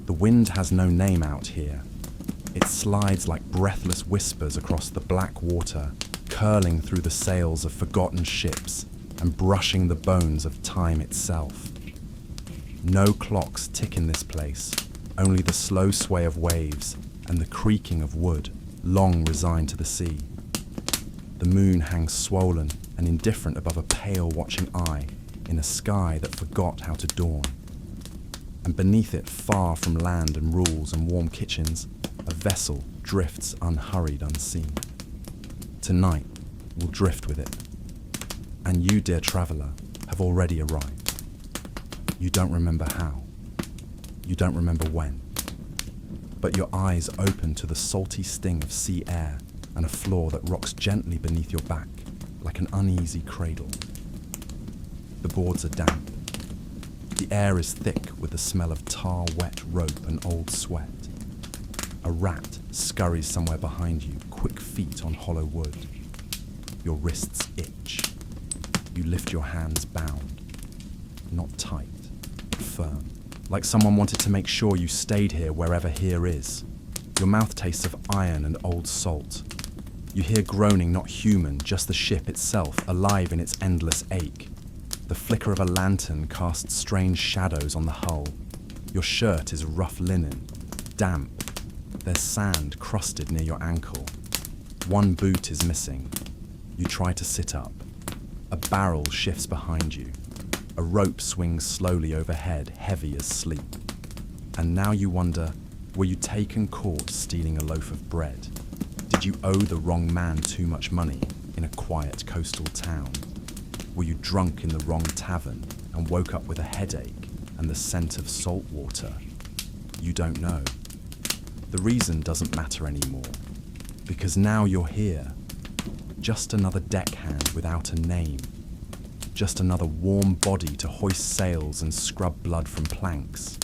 The wind has no name out here. It slides like breathless whispers across the black water, curling through the sails of forgotten ships and brushing the bones of time itself. No clocks tick in this place, only the slow sway of waves and the creaking of wood, long resigned to the sea. The moon hangs swollen and indifferent above a pale watching eye in a sky that forgot how to dawn. And beneath it, far from land and rules and warm kitchens, a vessel drifts unhurried, unseen. Tonight, we'll drift with it. And you, dear traveller, have already arrived. You don't remember how. You don't remember when. But your eyes open to the salty sting of sea air and a floor that rocks gently beneath your back like an uneasy cradle. The boards are damp. The air is thick with the smell of tar, wet rope and old sweat. A rat scurries somewhere behind you, quick feet on hollow wood. Your wrists itch. You lift your hands bound. Not tight, but firm. Like someone wanted to make sure you stayed here wherever here is. Your mouth tastes of iron and old salt. You hear groaning not human, just the ship itself, alive in its endless ache. The flicker of a lantern casts strange shadows on the hull. Your shirt is rough linen, damp. There's sand crusted near your ankle. One boot is missing. You try to sit up. A barrel shifts behind you. A rope swings slowly overhead, heavy as sleep. And now you wonder, were you taken caught stealing a loaf of bread? Did you owe the wrong man too much money in a quiet coastal town? Were you drunk in the wrong tavern and woke up with a headache and the scent of salt water? You don't know. The reason doesn't matter anymore, because now you're here. Just another deckhand without a name. Just another warm body to hoist sails and scrub blood from planks.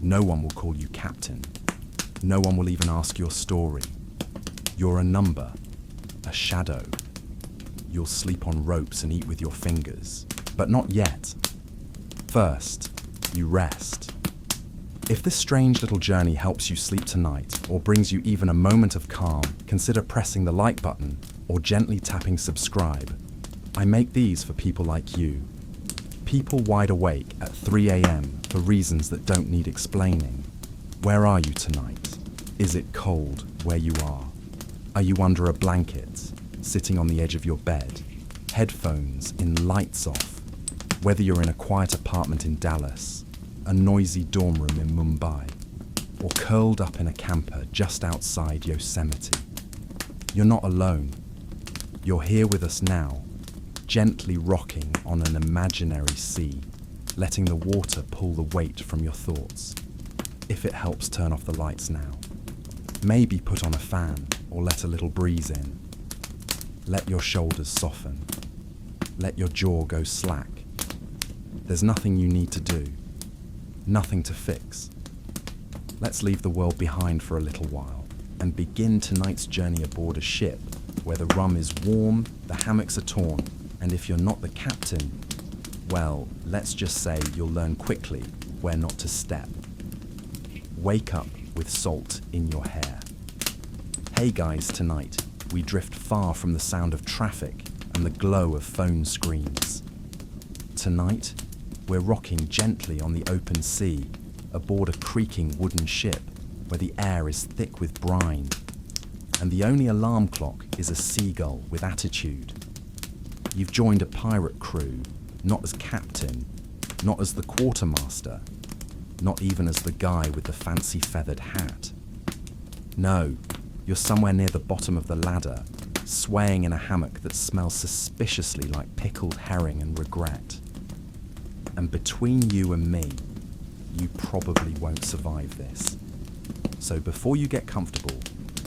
No one will call you captain. No one will even ask your story. You're a number, a shadow. You'll sleep on ropes and eat with your fingers, but not yet. First, you rest. If this strange little journey helps you sleep tonight or brings you even a moment of calm, consider pressing the like button or gently tapping subscribe. I make these for people like you. People wide awake at 3 a.m. for reasons that don't need explaining. Where are you tonight? Is it cold where you are? Are you under a blanket, sitting on the edge of your bed, headphones in lights off? Whether you're in a quiet apartment in Dallas, a noisy dorm room in Mumbai, or curled up in a camper just outside Yosemite, you're not alone. You're here with us now, gently rocking on an imaginary sea, letting the water pull the weight from your thoughts. If it helps turn off the lights now, maybe put on a fan or let a little breeze in. Let your shoulders soften. Let your jaw go slack. There's nothing you need to do, nothing to fix. Let's leave the world behind for a little while and begin tonight's journey aboard a ship where the rum is warm, the hammocks are torn, and if you're not the captain, well, let's just say you'll learn quickly where not to step. Wake up with salt in your hair. Hey guys, tonight we drift far from the sound of traffic and the glow of phone screens. Tonight, we're rocking gently on the open sea aboard a creaking wooden ship where the air is thick with brine, and the only alarm clock is a seagull with attitude. You've joined a pirate crew, not as captain, not as the quartermaster, not even as the guy with the fancy feathered hat. No, you're somewhere near the bottom of the ladder, swaying in a hammock that smells suspiciously like pickled herring and regret. And between you and me, you probably won't survive this. So before you get comfortable,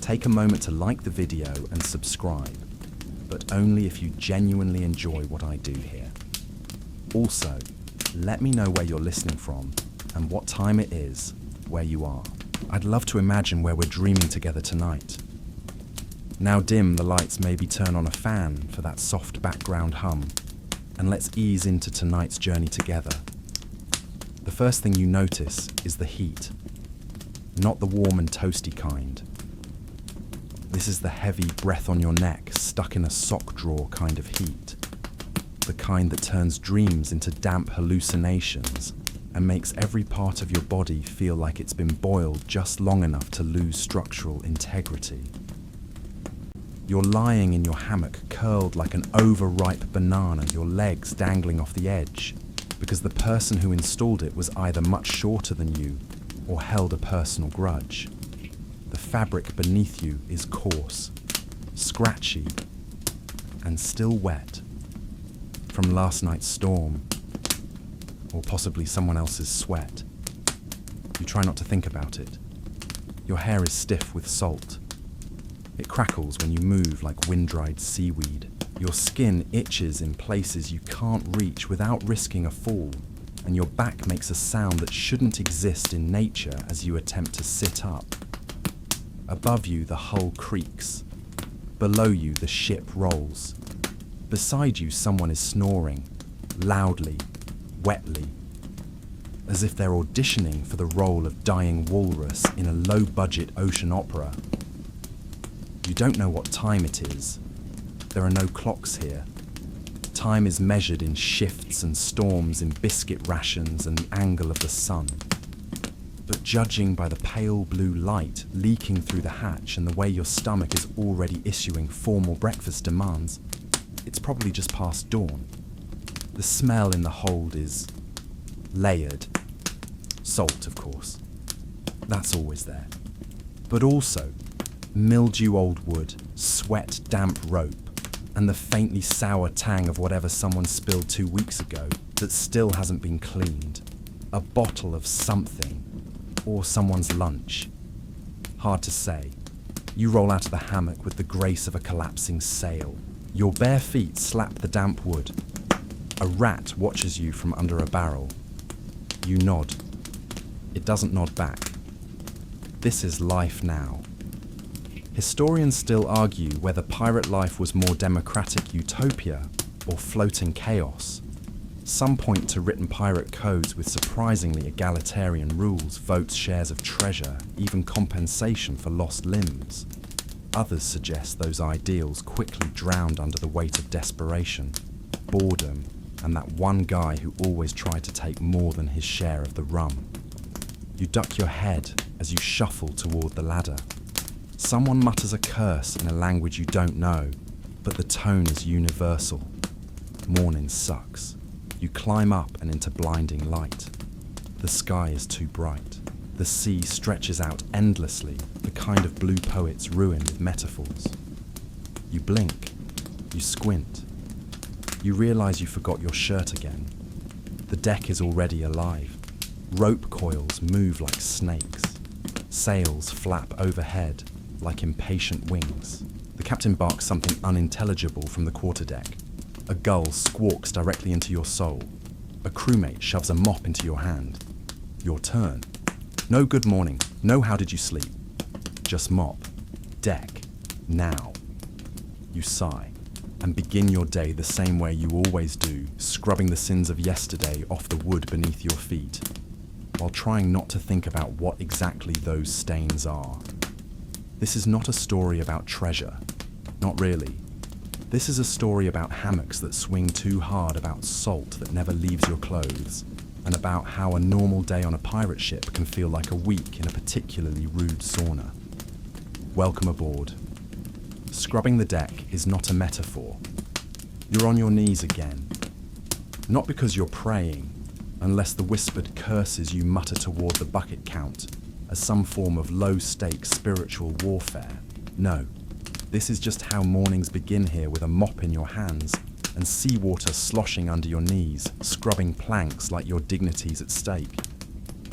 take a moment to like the video and subscribe, but only if you genuinely enjoy what I do here. Also, let me know where you're listening from and what time it is where you are. I'd love to imagine where we're dreaming together tonight. Now dim the lights, maybe turn on a fan for that soft background hum, and let's ease into tonight's journey together. The first thing you notice is the heat. not the warm and toasty kind. This is the heavy breath on your neck, stuck in a sock drawer kind of heat. The kind that turns dreams into damp hallucinations and makes every part of your body feel like it's been boiled just long enough to lose structural integrity. You're lying in your hammock, curled like an overripe banana, your legs dangling off the edge, because the person who installed it was either much shorter than you or held a personal grudge. The fabric beneath you is coarse, scratchy, and still wet from last night's storm, or possibly someone else's sweat. You try not to think about it. Your hair is stiff with salt. It crackles when you move like wind-dried seaweed. Your skin itches in places you can't reach without risking a fall, and your back makes a sound that shouldn't exist in nature as you attempt to sit up. Above you, the hull creaks. Below you, the ship rolls. Beside you, someone is snoring, loudly, wetly, as if they're auditioning for the role of dying walrus in a low-budget ocean opera. You don't know what time it is. There are no clocks here. Time is measured in shifts and storms, in biscuit rations and the angle of the sun. But judging by the pale blue light leaking through the hatch and the way your stomach is already issuing formal breakfast demands, it's probably just past dawn. The smell in the hold is layered. Salt, of course. That's always there. But also mildew old wood, sweat damp rope, and the faintly sour tang of whatever someone spilled 2 weeks ago that still hasn't been cleaned. A bottle of something, or someone's lunch. Hard to say. You roll out of the hammock with the grace of a collapsing sail. Your bare feet slap the damp wood. A rat watches you from under a barrel. You nod. It doesn't nod back. This is life now. Historians still argue whether pirate life was more democratic utopia or floating chaos. Some point to written pirate codes with surprisingly egalitarian rules, votes, shares of treasure, even compensation for lost limbs. Others suggest those ideals quickly drowned under the weight of desperation, boredom, and that one guy who always tried to take more than his share of the rum. You duck your head as you shuffle toward the ladder. Someone mutters a curse in a language you don't know, but the tone is universal. Morning sucks. You climb up and into blinding light. The sky is too bright. The sea stretches out endlessly, the kind of blue poets ruin with metaphors. You blink. You squint. You realize you forgot your shirt again. The deck is already alive. Rope coils move like snakes. Sails flap overhead like impatient wings. The captain barks something unintelligible from the quarterdeck. A gull squawks directly into your soul. A crewmate shoves a mop into your hand. Your turn. No good morning. No how did you sleep. Just mop. Deck. Now. You sigh and begin your day the same way you always do, scrubbing the sins of yesterday off the wood beneath your feet, while trying not to think about what exactly those stains are. This is not a story about treasure. Not really. This is a story about hammocks that swing too hard, about salt that never leaves your clothes, and about how a normal day on a pirate ship can feel like a week in a particularly rude sauna. Welcome aboard. Scrubbing the deck is not a metaphor. You're on your knees again. Not because you're praying, unless the whispered curses you mutter toward the bucket count as some form of low-stakes spiritual warfare. No, this is just how mornings begin here, with a mop in your hands and seawater sloshing under your knees, scrubbing planks like your dignity's at stake.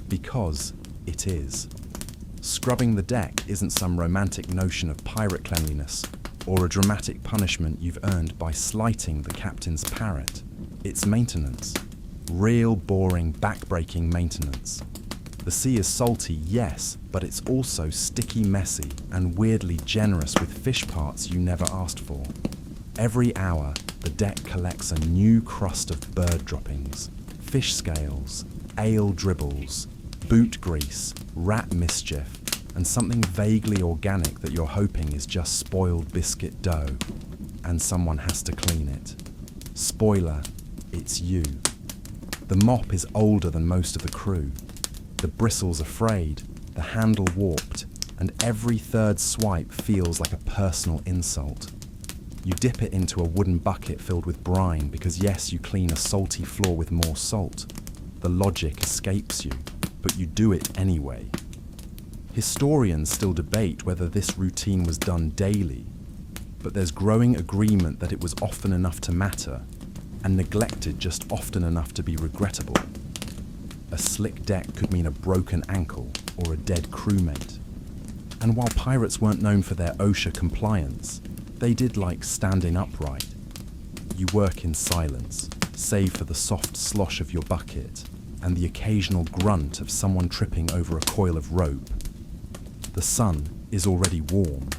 Because it is. Scrubbing the deck isn't some romantic notion of pirate cleanliness or a dramatic punishment you've earned by slighting the captain's parrot. It's maintenance. Real, boring, back-breaking maintenance. The sea is salty, yes, but it's also sticky, messy, and weirdly generous with fish parts you never asked for. Every hour, the deck collects a new crust of bird droppings, fish scales, ale dribbles, boot grease, rat mischief, and something vaguely organic that you're hoping is just spoiled biscuit dough, and someone has to clean it. Spoiler, it's you. The mop is older than most of the crew. The bristles are frayed, the handle warped, and every third swipe feels like a personal insult. You dip it into a wooden bucket filled with brine because yes, you clean a salty floor with more salt. The logic escapes you, but you do it anyway. Historians still debate whether this routine was done daily, but there's growing agreement that it was often enough to matter, and neglected just often enough to be regrettable. A slick deck could mean a broken ankle or a dead crewmate. And while pirates weren't known for their OSHA compliance, they did like standing upright. You work in silence, save for the soft slosh of your bucket and the occasional grunt of someone tripping over a coil of rope. The sun is already warm,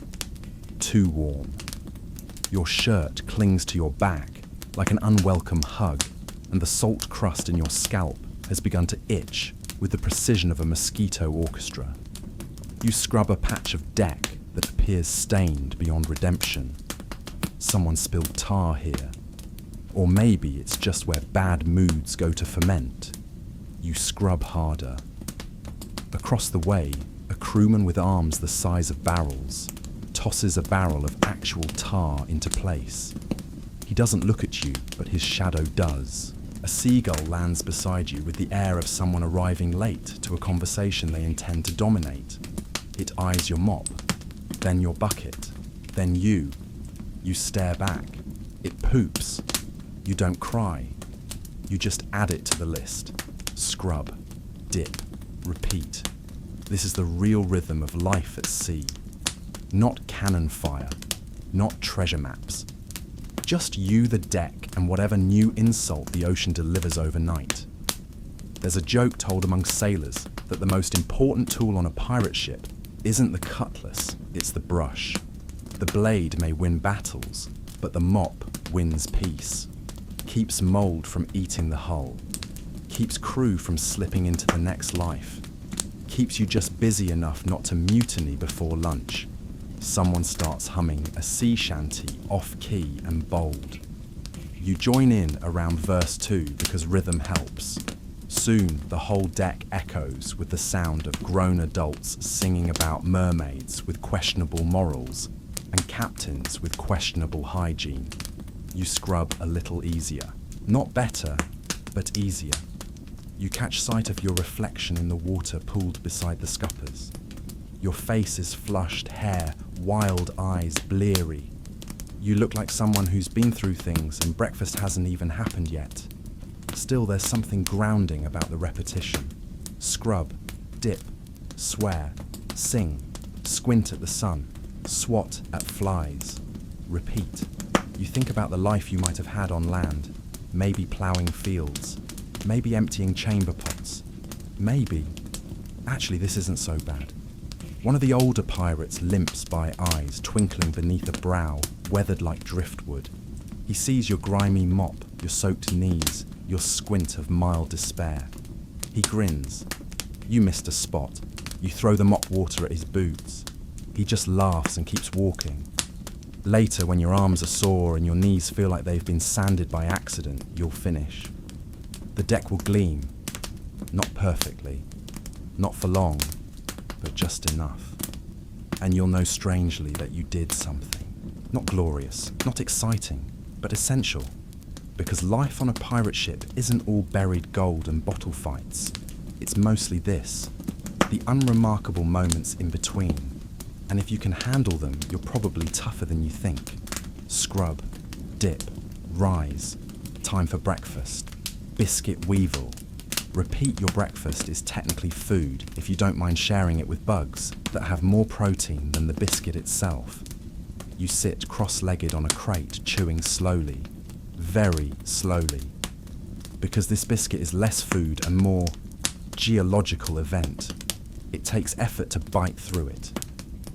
too warm. Your shirt clings to your back like an unwelcome hug, and the salt crust in your scalp has begun to itch with the precision of a mosquito orchestra. You scrub a patch of deck that appears stained beyond redemption. Someone spilled tar here. Or maybe it's just where bad moods go to ferment. You scrub harder. Across the way, a crewman with arms the size of barrels tosses a barrel of actual tar into place. He doesn't look at you, but his shadow does. A seagull lands beside you with the air of someone arriving late to a conversation they intend to dominate. It eyes your mop, then your bucket, then you. You stare back. It poops. You don't cry. You just add it to the list. Scrub, dip, repeat. This is the real rhythm of life at sea. Not cannon fire, not treasure maps. Just you, the deck, and whatever new insult the ocean delivers overnight. There's a joke told among sailors that the most important tool on a pirate ship isn't the cutlass, it's the brush. The blade may win battles, but the mop wins peace. Keeps mold from eating the hull. Keeps crew from slipping into the next life. Keeps you just busy enough not to mutiny before lunch. Someone starts humming a sea shanty off-key and bold. You join in around verse 2 because rhythm helps. Soon the whole deck echoes with the sound of grown adults singing about mermaids with questionable morals and captains with questionable hygiene. You scrub a little easier. Not better, but easier. You catch sight of your reflection in the water pooled beside the scuppers. Your face is flushed hair, wild eyes, bleary. You look like someone who's been through things and breakfast hasn't even happened yet. Still, there's something grounding about the repetition. Scrub, dip, swear, sing, squint at the sun, swat at flies. Repeat. You think about the life you might have had on land, maybe ploughing fields, maybe emptying chamber pots, maybe... Actually, this isn't so bad. One of the older pirates limps by, eyes twinkling beneath a brow, weathered like driftwood. He sees your grimy mop, your soaked knees, your squint of mild despair. He grins. You missed a spot. You throw the mop water at his boots. He just laughs and keeps walking. Later, when your arms are sore and your knees feel like they've been sanded by accident, you'll finish. The deck will gleam. Not perfectly. Not for long. But just enough. And you'll know strangely that you did something. Not glorious, not exciting, but essential. Because life on a pirate ship isn't all buried gold and bottle fights. It's mostly this, the unremarkable moments in between. And if you can handle them, you're probably tougher than you think. Scrub, dip, rise, time for breakfast, biscuit weevil. Repeat your breakfast is technically food if you don't mind sharing it with bugs that have more protein than the biscuit itself. You sit cross-legged on a crate, chewing slowly, very slowly, because this biscuit is less food and more geological event. It takes effort to bite through it.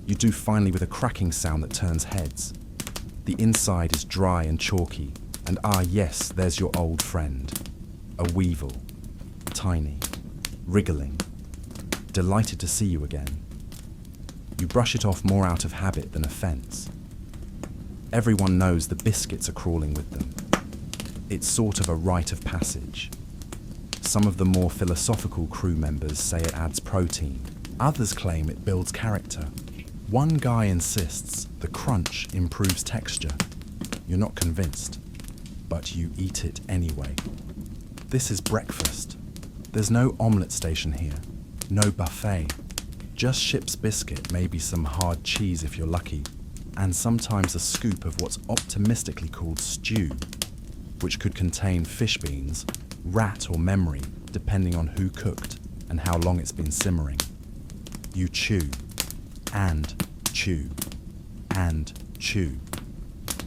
You do finally with a cracking sound that turns heads. The inside is dry and chalky, and yes, there's your old friend, a weevil. Tiny, wriggling, delighted to see you again. You brush it off more out of habit than offence. Everyone knows the biscuits are crawling with them. It's sort of a rite of passage. Some of the more philosophical crew members say it adds protein. Others claim it builds character. One guy insists the crunch improves texture. You're not convinced, but you eat it anyway. This is breakfast. There's no omelette station here, no buffet. Just ship's biscuit, maybe some hard cheese if you're lucky, and sometimes a scoop of what's optimistically called stew, which could contain fish beans, rat or memory, depending on who cooked and how long it's been simmering. You chew, and chew, and chew.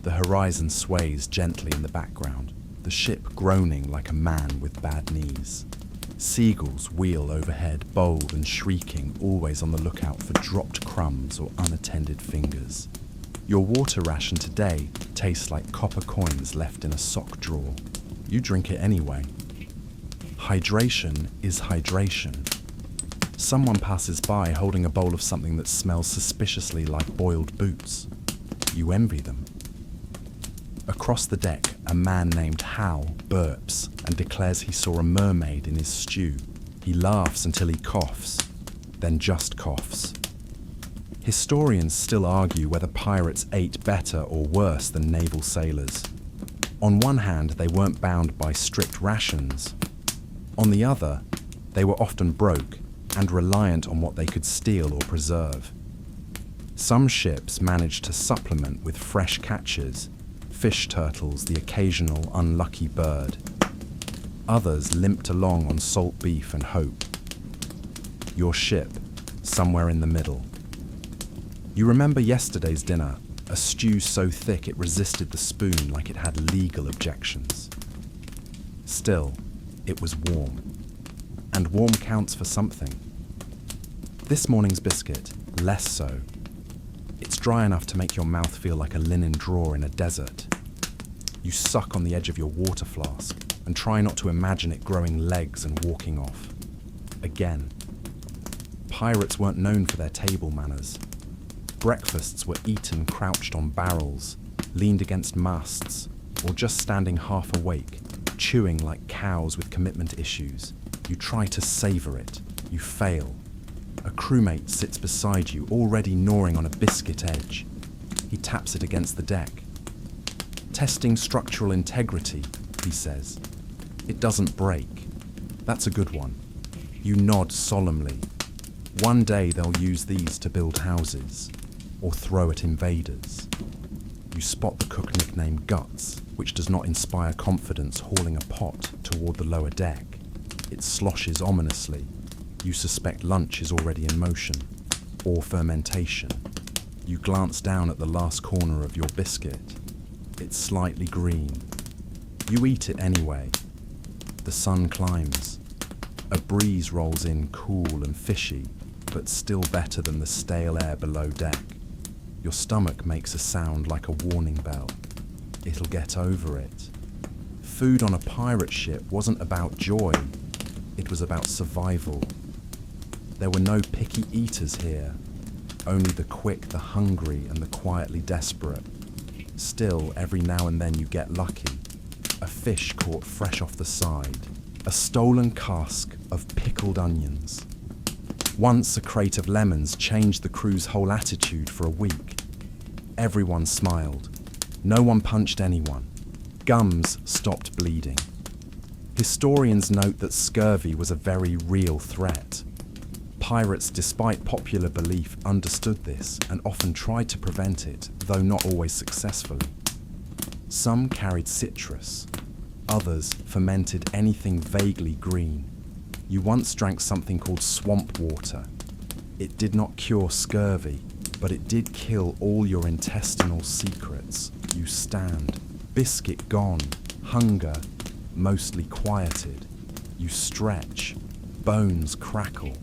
The horizon sways gently in the background, the ship groaning like a man with bad knees. Seagulls wheel overhead, bold and shrieking, always on the lookout for dropped crumbs or unattended fingers. Your water ration today tastes like copper coins left in a sock drawer. You drink it anyway. Hydration is hydration. Someone passes by holding a bowl of something that smells suspiciously like boiled boots. You envy them. Across the deck, a man named Hal burps and declares he saw a mermaid in his stew. He laughs until he coughs, then just coughs. Historians still argue whether pirates ate better or worse than naval sailors. On one hand, they weren't bound by strict rations. On the other, they were often broke and reliant on what they could steal or preserve. Some ships managed to supplement with fresh catches, fish turtles, the occasional unlucky bird. Others limped along on salt beef and hope. Your ship, somewhere in the middle. You remember yesterday's dinner, a stew so thick it resisted the spoon like it had legal objections. Still, it was warm. And warm counts for something. This morning's biscuit, less so. It's dry enough to make your mouth feel like a linen drawer in a desert. You suck on the edge of your water flask and try not to imagine it growing legs and walking off. Again. Pirates weren't known for their table manners. Breakfasts were eaten crouched on barrels, leaned against masts, or just standing half awake, chewing like cows with commitment issues. You try to savor it. You fail. A crewmate sits beside you, already gnawing on a biscuit edge. He taps it against the deck. Testing structural integrity, he says. It doesn't break. That's a good one. You nod solemnly. One day they'll use these to build houses, or throw at invaders. You spot the cook nickname Guts, which does not inspire confidence, hauling a pot toward the lower deck. It sloshes ominously. You suspect lunch is already in motion, or fermentation. You glance down at the last corner of your biscuit. It's slightly green. You eat it anyway. The sun climbs. A breeze rolls in cool and fishy, but still better than the stale air below deck. Your stomach makes a sound like a warning bell. It'll get over it. Food on a pirate ship wasn't about joy. It was about survival. There were no picky eaters here, only the quick, the hungry, and the quietly desperate. Still, every now and then you get lucky. A fish caught fresh off the side. A stolen cask of pickled onions. Once a crate of lemons changed the crew's whole attitude for a week. Everyone smiled. No one punched anyone. Gums stopped bleeding. Historians note that scurvy was a very real threat. Pirates, despite popular belief, understood this and often tried to prevent it, though not always successfully. Some carried citrus. Others fermented anything vaguely green. You once drank something called swamp water. It did not cure scurvy, but it did kill all your intestinal secrets. You stand, biscuit gone, hunger mostly quieted. You stretch, bones crackle.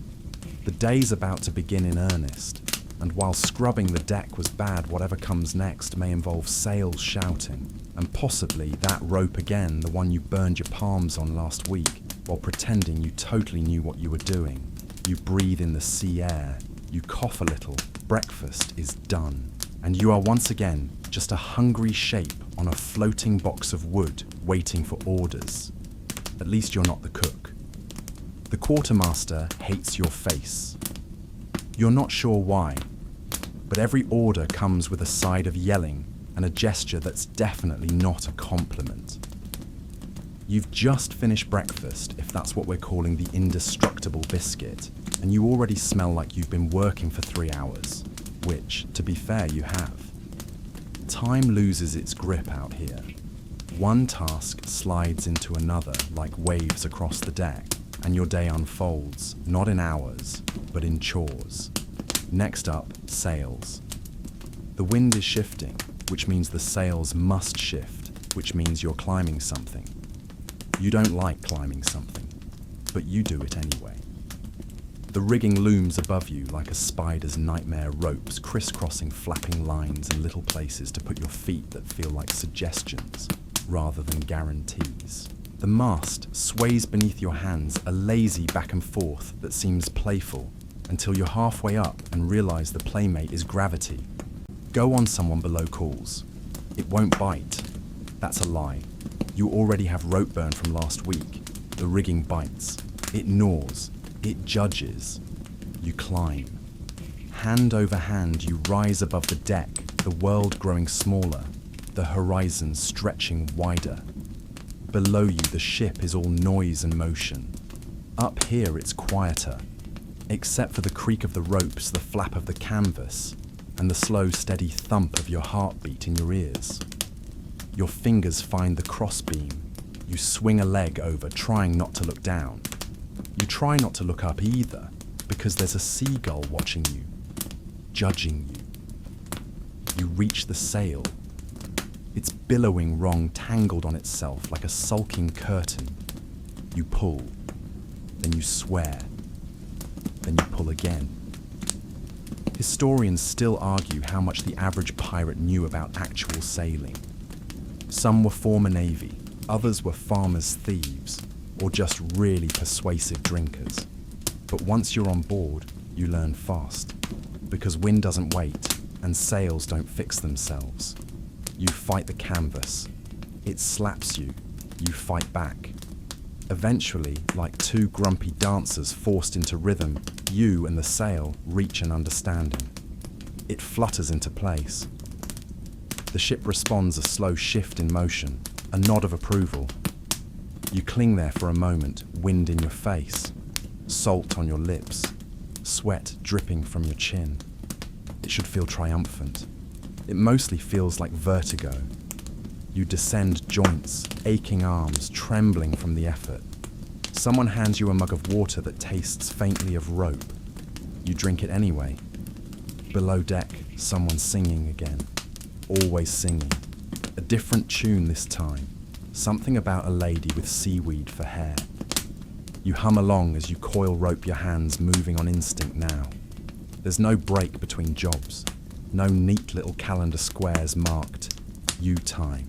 The day's about to begin in earnest, and while scrubbing the deck was bad, whatever comes next may involve sails shouting, and possibly that rope again, the one you burned your palms on last week, while pretending you totally knew what you were doing. You breathe in the sea air. You cough a little. Breakfast is done. And you are once again just a hungry shape on a floating box of wood waiting for orders. At least you're not the cook. The quartermaster hates your face. You're not sure why, but every order comes with a side of yelling and a gesture that's definitely not a compliment. You've just finished breakfast, if that's what we're calling the indestructible biscuit, and you already smell like you've been working for 3 hours, which, to be fair, you have. Time loses its grip out here. One task slides into another like waves across the deck, and your day unfolds, not in hours, but in chores. Next up, sails. The wind is shifting, which means the sails must shift, which means you're climbing something. You don't like climbing something, but you do it anyway. The rigging looms above you like a spider's nightmare ropes, crisscrossing flapping lines and little places to put your feet that feel like suggestions rather than guarantees. The mast sways beneath your hands, a lazy back and forth that seems playful, until you're halfway up and realize the playmate is gravity. Go on, someone below calls. It won't bite. That's a lie. You already have rope burn from last week. The rigging bites. It gnaws. It judges. You climb. Hand over hand, you rise above the deck, the world growing smaller, the horizon stretching wider. Below you, the ship is all noise and motion. Up here, it's quieter, except for the creak of the ropes, the flap of the canvas, and the slow, steady thump of your heartbeat in your ears. Your fingers find the crossbeam. You swing a leg over, trying not to look down. You try not to look up either, because there's a seagull watching you, judging you. You reach the sail. It's billowing wrong, tangled on itself like a sulking curtain. You pull, then you swear, then you pull again. Historians still argue how much the average pirate knew about actual sailing. Some were former navy, others were farmers' thieves, or just really persuasive drinkers. But once you're on board, you learn fast, because wind doesn't wait and sails don't fix themselves. You fight the canvas. It slaps you. You fight back. Eventually, like two grumpy dancers forced into rhythm, you and the sail reach an understanding. It flutters into place. The ship responds a slow shift in motion, a nod of approval. You cling there for a moment, wind in your face, salt on your lips, sweat dripping from your chin. It should feel triumphant. It mostly feels like vertigo. You descend joints, aching arms, trembling from the effort. Someone hands you a mug of water that tastes faintly of rope. You drink it anyway. Below deck, someone's singing again. Always singing. A different tune this time. Something about a lady with seaweed for hair. You hum along as you coil rope your hands, moving on instinct now. There's no break between jobs. No neat little calendar squares marked you time.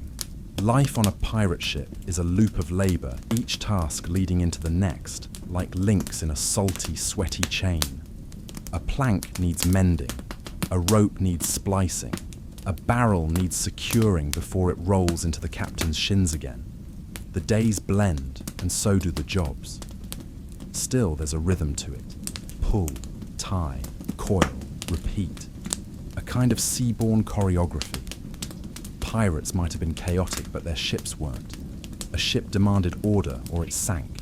Life on a pirate ship is a loop of labour, each task leading into the next, like links in a salty, sweaty chain. A plank needs mending. A rope needs splicing. A barrel needs securing before it rolls into the captain's shins again. The days blend, and so do the jobs. Still, there's a rhythm to it. Pull, tie, coil, repeat. A kind of seaborne choreography. Pirates might have been chaotic, but their ships weren't. A ship demanded order or it sank,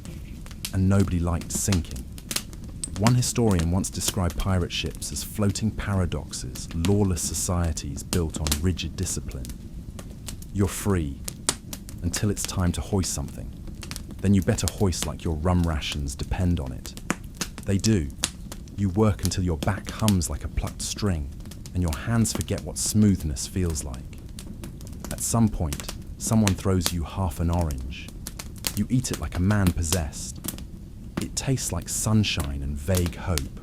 and nobody liked sinking. One historian once described pirate ships as floating paradoxes, lawless societies built on rigid discipline. You're free, until it's time to hoist something. Then you better hoist like your rum rations depend on it. They do. You work until your back hums like a plucked string, and your hands forget what smoothness feels like. At some point, someone throws you half an orange. You eat it like a man possessed. It tastes like sunshine and vague hope.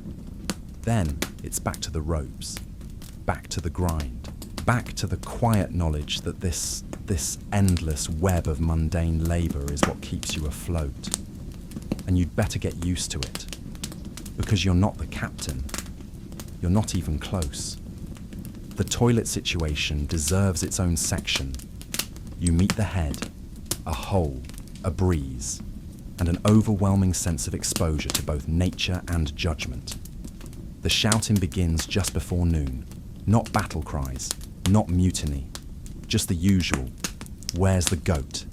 Then it's back to the ropes, back to the grind, back to the quiet knowledge that this endless web of mundane labour is what keeps you afloat. And you'd better get used to it. Because you're not the captain. You're not even close. The toilet situation deserves its own section. You meet the head, a hole, a breeze, and an overwhelming sense of exposure to both nature and judgment. The shouting begins just before noon. Not battle cries, not mutiny, just the usual, "Where's the goat?"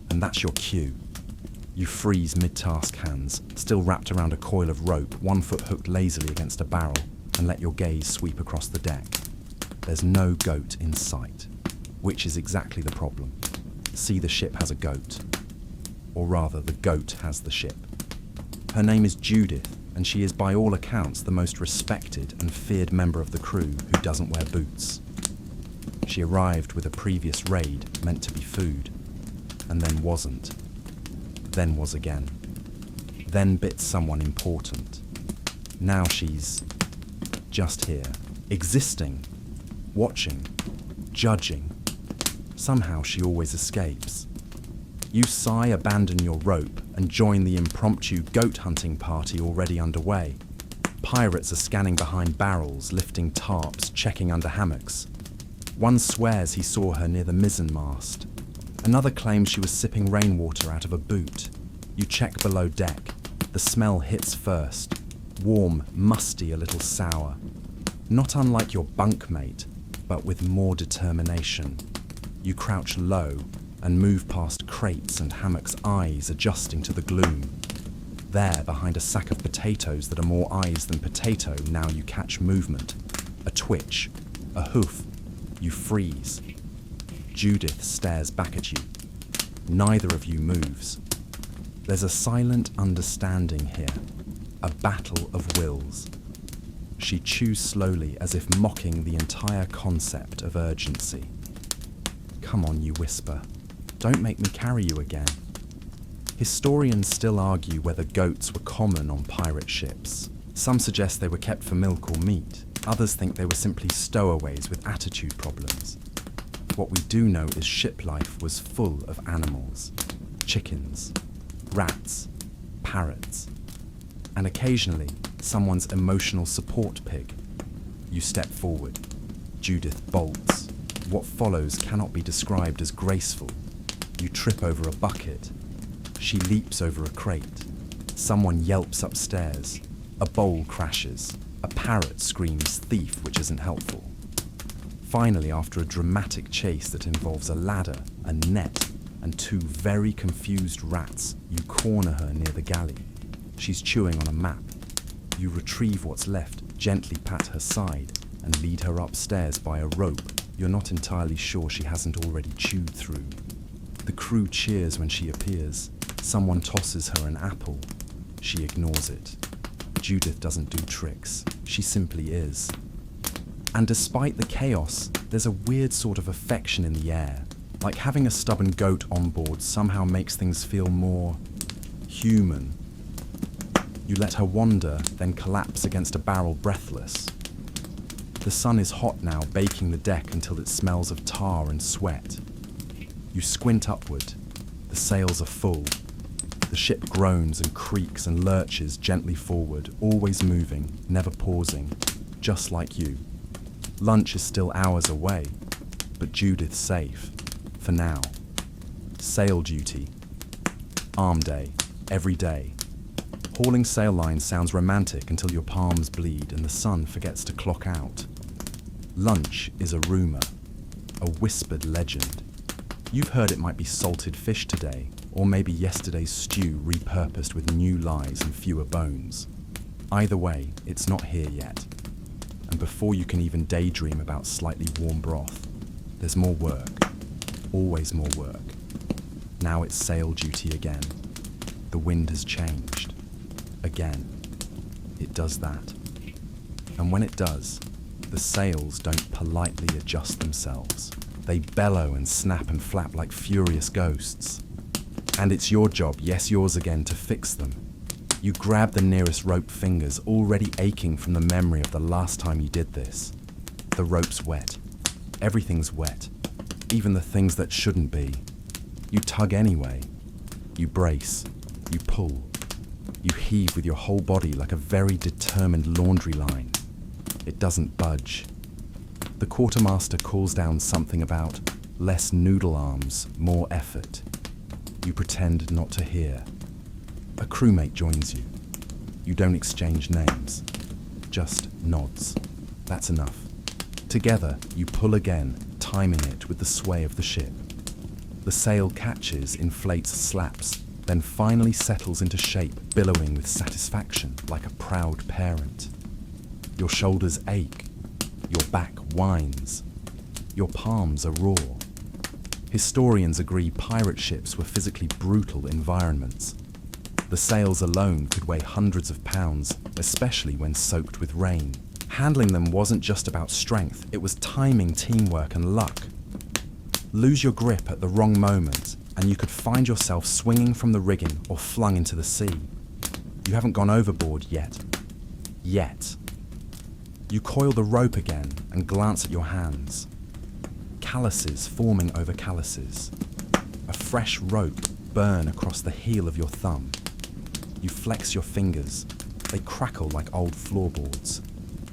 And that's your cue. You freeze mid-task hands, still wrapped around a coil of rope, one foot hooked lazily against a barrel, and let your gaze sweep across the deck. There's no goat in sight, which is exactly the problem. See, the ship has a goat. Or rather, the goat has the ship. Her name is Judith, and she is by all accounts the most respected and feared member of the crew who doesn't wear boots. She arrived with a previous raid meant to be food, and then wasn't. Then was again. Then bit someone important. Now she's just here, existing, watching, judging. Somehow she always escapes. You sigh, abandon your rope, and join the impromptu goat hunting party already underway. Pirates are scanning behind barrels, lifting tarps, checking under hammocks. One swears he saw her near the mizzen mast. Another claims she was sipping rainwater out of a boot. You check below deck. The smell hits first. Warm, musty, a little sour. Not unlike your bunkmate, but with more determination. You crouch low and move past crates and hammocks' eyes adjusting to the gloom. There, behind a sack of potatoes that are more eyes than potato, now you catch movement. A twitch, a hoof. You freeze. Judith stares back at you. Neither of you moves. There's a silent understanding here, a battle of wills. She chews slowly as if mocking the entire concept of urgency. "Come on," you whisper. "Don't make me carry you again." Historians still argue whether goats were common on pirate ships. Some suggest they were kept for milk or meat. Others think they were simply stowaways with attitude problems. What we do know is ship life was full of animals. Chickens, rats, parrots, and occasionally someone's emotional support pig. You step forward. Judith bolts. What follows cannot be described as graceful. You trip over a bucket. She leaps over a crate. Someone yelps upstairs. A bowl crashes. A parrot screams thief, which isn't helpful. Finally, after a dramatic chase that involves a ladder, a net, and two very confused rats, you corner her near the galley. She's chewing on a map. You retrieve what's left, gently pat her side, and lead her upstairs by a rope you're not entirely sure she hasn't already chewed through. The crew cheers when she appears. Someone tosses her an apple. She ignores it. Judith doesn't do tricks. She simply is. And despite the chaos, there's a weird sort of affection in the air. Like having a stubborn goat on board somehow makes things feel more human. You let her wander, then collapse against a barrel breathless. The sun is hot now, baking the deck until it smells of tar and sweat. You squint upward. The sails are full. The ship groans and creaks and lurches gently forward, always moving, never pausing, just like you. Lunch is still hours away, but Judith's safe, for now. Sail duty. Arm day, every day. Hauling sail lines sounds romantic until your palms bleed and the sun forgets to clock out. Lunch is a rumor, a whispered legend. You've heard it might be salted fish today, or maybe yesterday's stew repurposed with new lies and fewer bones. Either way, it's not here yet. And before you can even daydream about slightly warm broth, there's more work. Always more work. Now it's sail duty again. The wind has changed. Again. It does that. And when it does, the sails don't politely adjust themselves. They bellow and snap and flap like furious ghosts. And it's your job, yes, yours again, to fix them. You grab the nearest rope fingers, already aching from the memory of the last time you did this. The rope's wet. Everything's wet. Even the things that shouldn't be. You tug anyway. You brace. You pull. You heave with your whole body like a very determined laundry line. It doesn't budge. The quartermaster calls down something about less noodle arms, more effort. You pretend not to hear. A crewmate joins you. You don't exchange names, just nods. That's enough. Together, you pull again, timing it with the sway of the ship. The sail catches, inflates, slaps, then finally settles into shape, billowing with satisfaction like a proud parent. Your shoulders ache. Your back whines. Your palms are raw. Historians agree pirate ships were physically brutal environments. The sails alone could weigh hundreds of pounds, especially when soaked with rain. Handling them wasn't just about strength, it was timing, teamwork, and luck. Lose your grip at the wrong moment, and you could find yourself swinging from the rigging or flung into the sea. You haven't gone overboard yet. Yet. You coil the rope again and glance at your hands. Calluses forming over calluses. A fresh rope burn across the heel of your thumb. You flex your fingers. They crackle like old floorboards.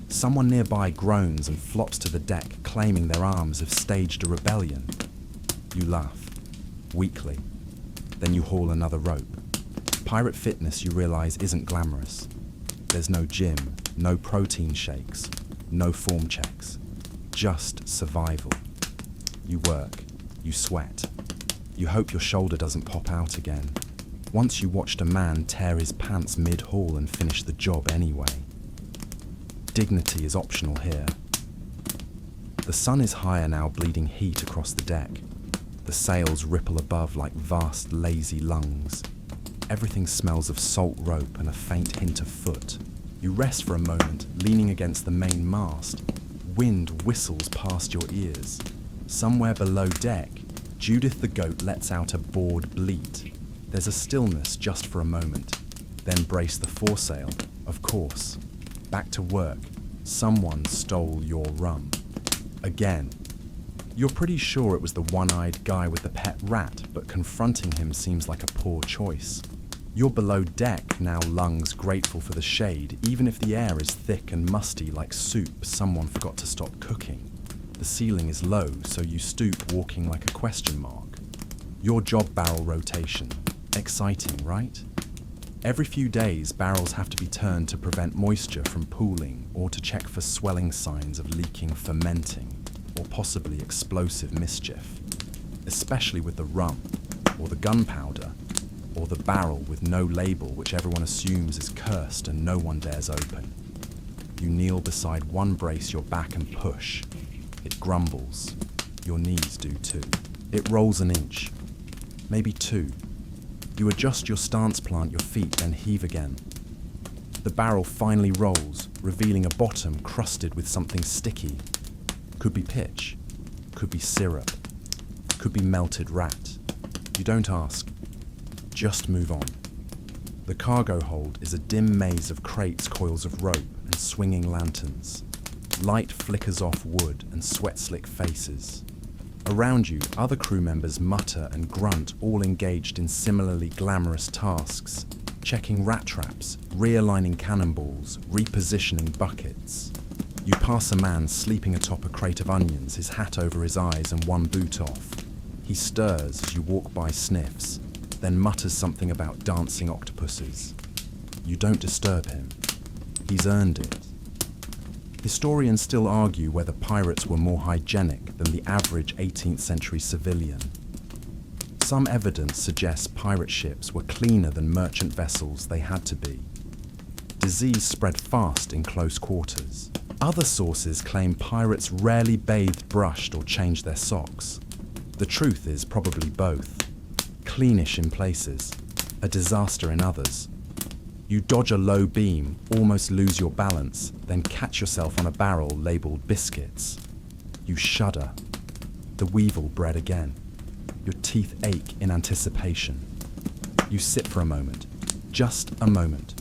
Someone nearby groans and flops to the deck, claiming their arms have staged a rebellion. You laugh, weakly. Then you haul another rope. Pirate fitness, you realize, isn't glamorous. There's no gym, no protein shakes, no form checks. Just survival. You work, you sweat. You hope your shoulder doesn't pop out again. Once you watched a man tear his pants mid-haul and finish the job anyway. Dignity is optional here. The sun is higher now, bleeding heat across the deck. The sails ripple above like vast, lazy lungs. Everything smells of salt rope and a faint hint of foot. You rest for a moment, leaning against the main mast. Wind whistles past your ears. Somewhere below deck, Judith the goat lets out a bored bleat. There's a stillness just for a moment. Then brace the foresail, of course. Back to work. Someone stole your rum. Again. You're pretty sure it was the one-eyed guy with the pet rat, but confronting him seems like a poor choice. You're below deck, now lungs grateful for the shade, even if the air is thick and musty like soup someone forgot to stop cooking. The ceiling is low, so you stoop, walking like a question mark. Your job barrel rotation. Exciting, right? Every few days, barrels have to be turned to prevent moisture from pooling or to check for swelling signs of leaking, fermenting, or possibly explosive mischief, especially with the rum, or the gunpowder, or the barrel with no label which everyone assumes is cursed and no one dares open. You kneel beside one brace your back and push. It grumbles. Your knees do too. It rolls an inch, maybe two. You adjust your stance, plant your feet, then heave again. The barrel finally rolls, revealing a bottom crusted with something sticky. Could be pitch, could be syrup, could be melted rat. You don't ask, just move on. The cargo hold is a dim maze of crates, coils of rope, and swinging lanterns. Light flickers off wood and sweat-slick faces. Around you, other crew members mutter and grunt, all engaged in similarly glamorous tasks, checking rat traps, realigning cannonballs, repositioning buckets. You pass a man sleeping atop a crate of onions, his hat over his eyes and one boot off. He stirs as you walk by, sniffs, then mutters something about dancing octopuses. You don't disturb him. He's earned it. Historians still argue whether pirates were more hygienic than the average 18th century civilian. Some evidence suggests pirate ships were cleaner than merchant vessels they had to be. Disease spread fast in close quarters. Other sources claim pirates rarely bathed, brushed, or changed their socks. The truth is probably both. Cleanish in places, a disaster in others. You dodge a low beam, almost lose your balance, then catch yourself on a barrel labelled biscuits. You shudder. The weevil bred again. Your teeth ache in anticipation. You sit for a moment, just a moment,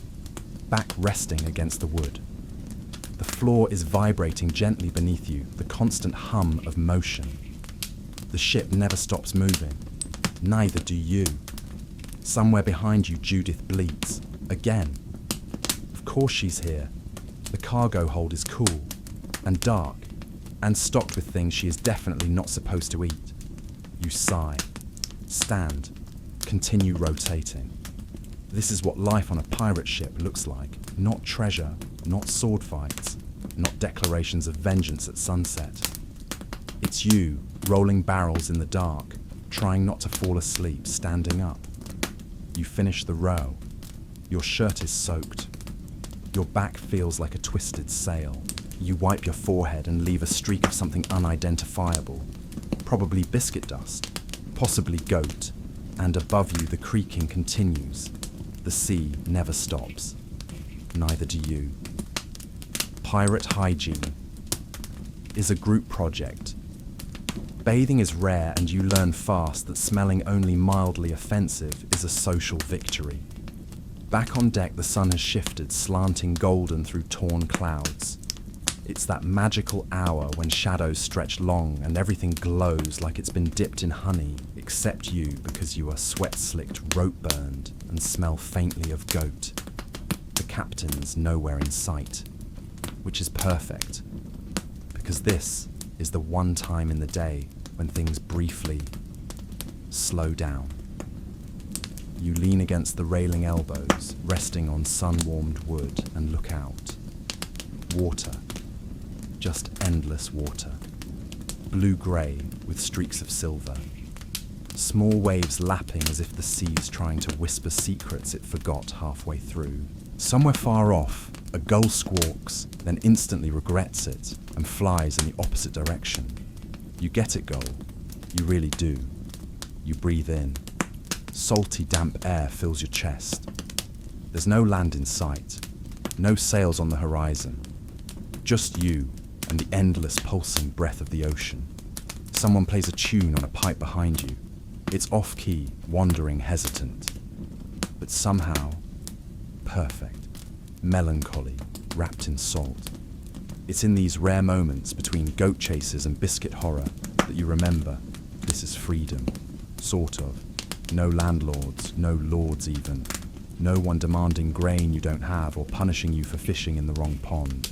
back resting against the wood. The floor is vibrating gently beneath you, the constant hum of motion. The ship never stops moving. Neither do you. Somewhere behind you, Judith bleats. Again. Of course she's here. The cargo hold is cool and dark and stocked with things she is definitely not supposed to eat. You sigh, stand, continue rotating. This is what life on a pirate ship looks like. Not treasure, not sword fights, not declarations of vengeance at sunset. It's you, rolling barrels in the dark, trying not to fall asleep, standing up. You finish the row. Your shirt is soaked. Your back feels like a twisted sail. You wipe your forehead and leave a streak of something unidentifiable. Probably biscuit dust, possibly goat. And above you the creaking continues. The sea never stops. Neither do you. Pirate hygiene is a group project. Bathing is rare, and you learn fast that smelling only mildly offensive is a social victory. Back on deck, the sun has shifted, slanting golden through torn clouds. It's that magical hour when shadows stretch long and everything glows like it's been dipped in honey, except you, because you are sweat-slicked, rope-burned, and smell faintly of goat. The captain's nowhere in sight, which is perfect, because this is the one time in the day when things briefly slow down. You lean against the railing elbows, resting on sun-warmed wood, and look out. Water. Just endless water. Blue-grey with streaks of silver. Small waves lapping as if the sea's trying to whisper secrets it forgot halfway through. Somewhere far off, a gull squawks, then instantly regrets it and flies in the opposite direction. You get it, gull. You really do. You breathe in. Salty, damp air fills your chest. There's no land in sight. No sails on the horizon. Just you and the endless pulsing breath of the ocean. Someone plays a tune on a pipe behind you. It's off-key, wandering, hesitant. But somehow, perfect. Melancholy, wrapped in salt. It's in these rare moments between goat chases and biscuit horror that you remember this is freedom. Sort of. No landlords, no lords even. No one demanding grain you don't have or punishing you for fishing in the wrong pond.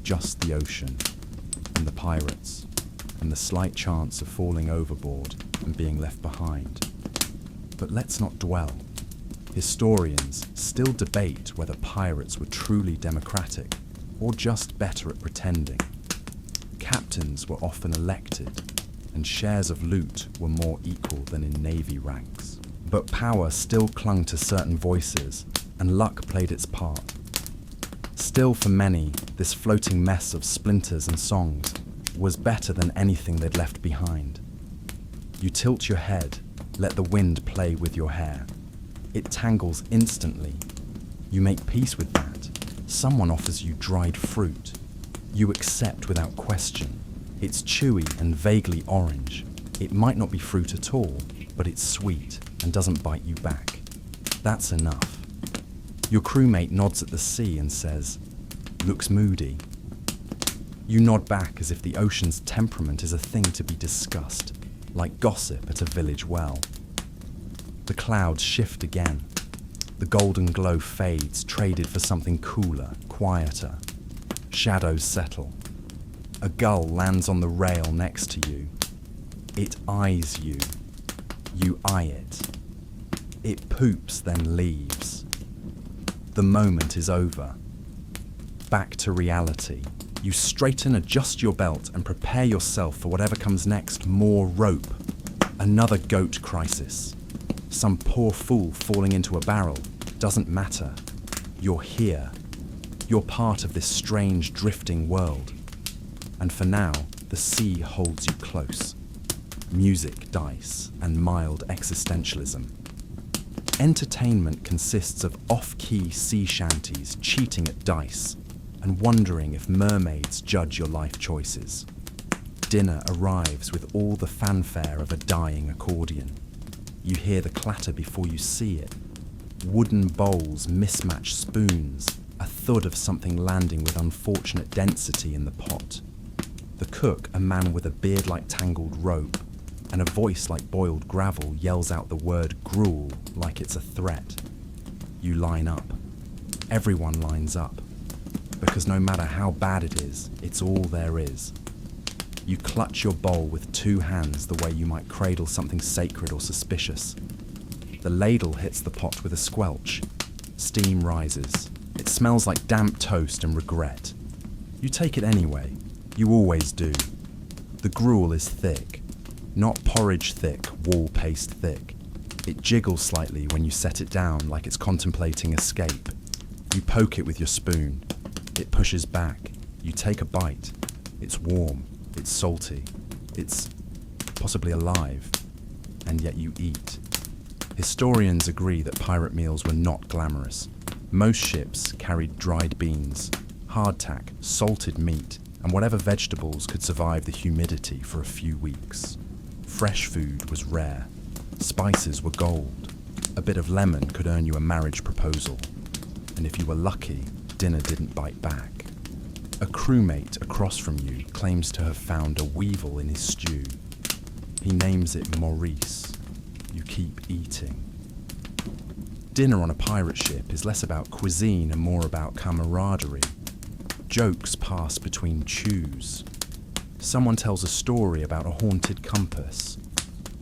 Just the ocean, and the pirates, and the slight chance of falling overboard and being left behind. But let's not dwell. Historians still debate whether pirates were truly democratic or just better at pretending. Captains were often elected, and shares of loot were more equal than in navy ranks. But power still clung to certain voices, and luck played its part. Still, for many, this floating mess of splinters and songs was better than anything they'd left behind. You tilt your head, let the wind play with your hair. It tangles instantly. You make peace with that. Someone offers you dried fruit. You accept without question. It's chewy and vaguely orange. It might not be fruit at all, but it's sweet and doesn't bite you back. That's enough. Your crewmate nods at the sea and says, "Looks moody." You nod back as if the ocean's temperament is a thing to be discussed, like gossip at a village well. The clouds shift again. The golden glow fades, traded for something cooler, quieter. Shadows settle. A gull lands on the rail next to you. It eyes you. You eye it. It poops, then leaves. The moment is over. Back to reality. You straighten, adjust your belt, and prepare yourself for whatever comes next. More rope. Another goat crisis. Some poor fool falling into a barrel. Doesn't matter. You're here. You're part of this strange, drifting world. And for now, the sea holds you close. Music, dice, and mild existentialism. Entertainment consists of off-key sea shanties cheating at dice and wondering if mermaids judge your life choices. Dinner arrives with all the fanfare of a dying accordion. You hear the clatter before you see it. Wooden bowls, mismatched spoons, a thud of something landing with unfortunate density in the pot. The cook, a man with a beard like tangled rope, and a voice like boiled gravel, yells out the word gruel like it's a threat. You line up. Everyone lines up, because no matter how bad it is, it's all there is. You clutch your bowl with two hands the way you might cradle something sacred or suspicious. The ladle hits the pot with a squelch. Steam rises. It smells like damp toast and regret. You take it anyway. You always do. The gruel is thick. Not porridge thick, wall paste thick. It jiggles slightly when you set it down like it's contemplating escape. You poke it with your spoon. It pushes back. You take a bite. It's warm. It's salty. It's possibly alive. And yet you eat. Historians agree that pirate meals were not glamorous. Most ships carried dried beans, hardtack, salted meat, and whatever vegetables could survive the humidity for a few weeks. Fresh food was rare. Spices were gold. A bit of lemon could earn you a marriage proposal. And if you were lucky, dinner didn't bite back. A crewmate across from you claims to have found a weevil in his stew. He names it Maurice. You keep eating. Dinner on a pirate ship is less about cuisine and more about camaraderie. Jokes pass between chews. Someone tells a story about a haunted compass.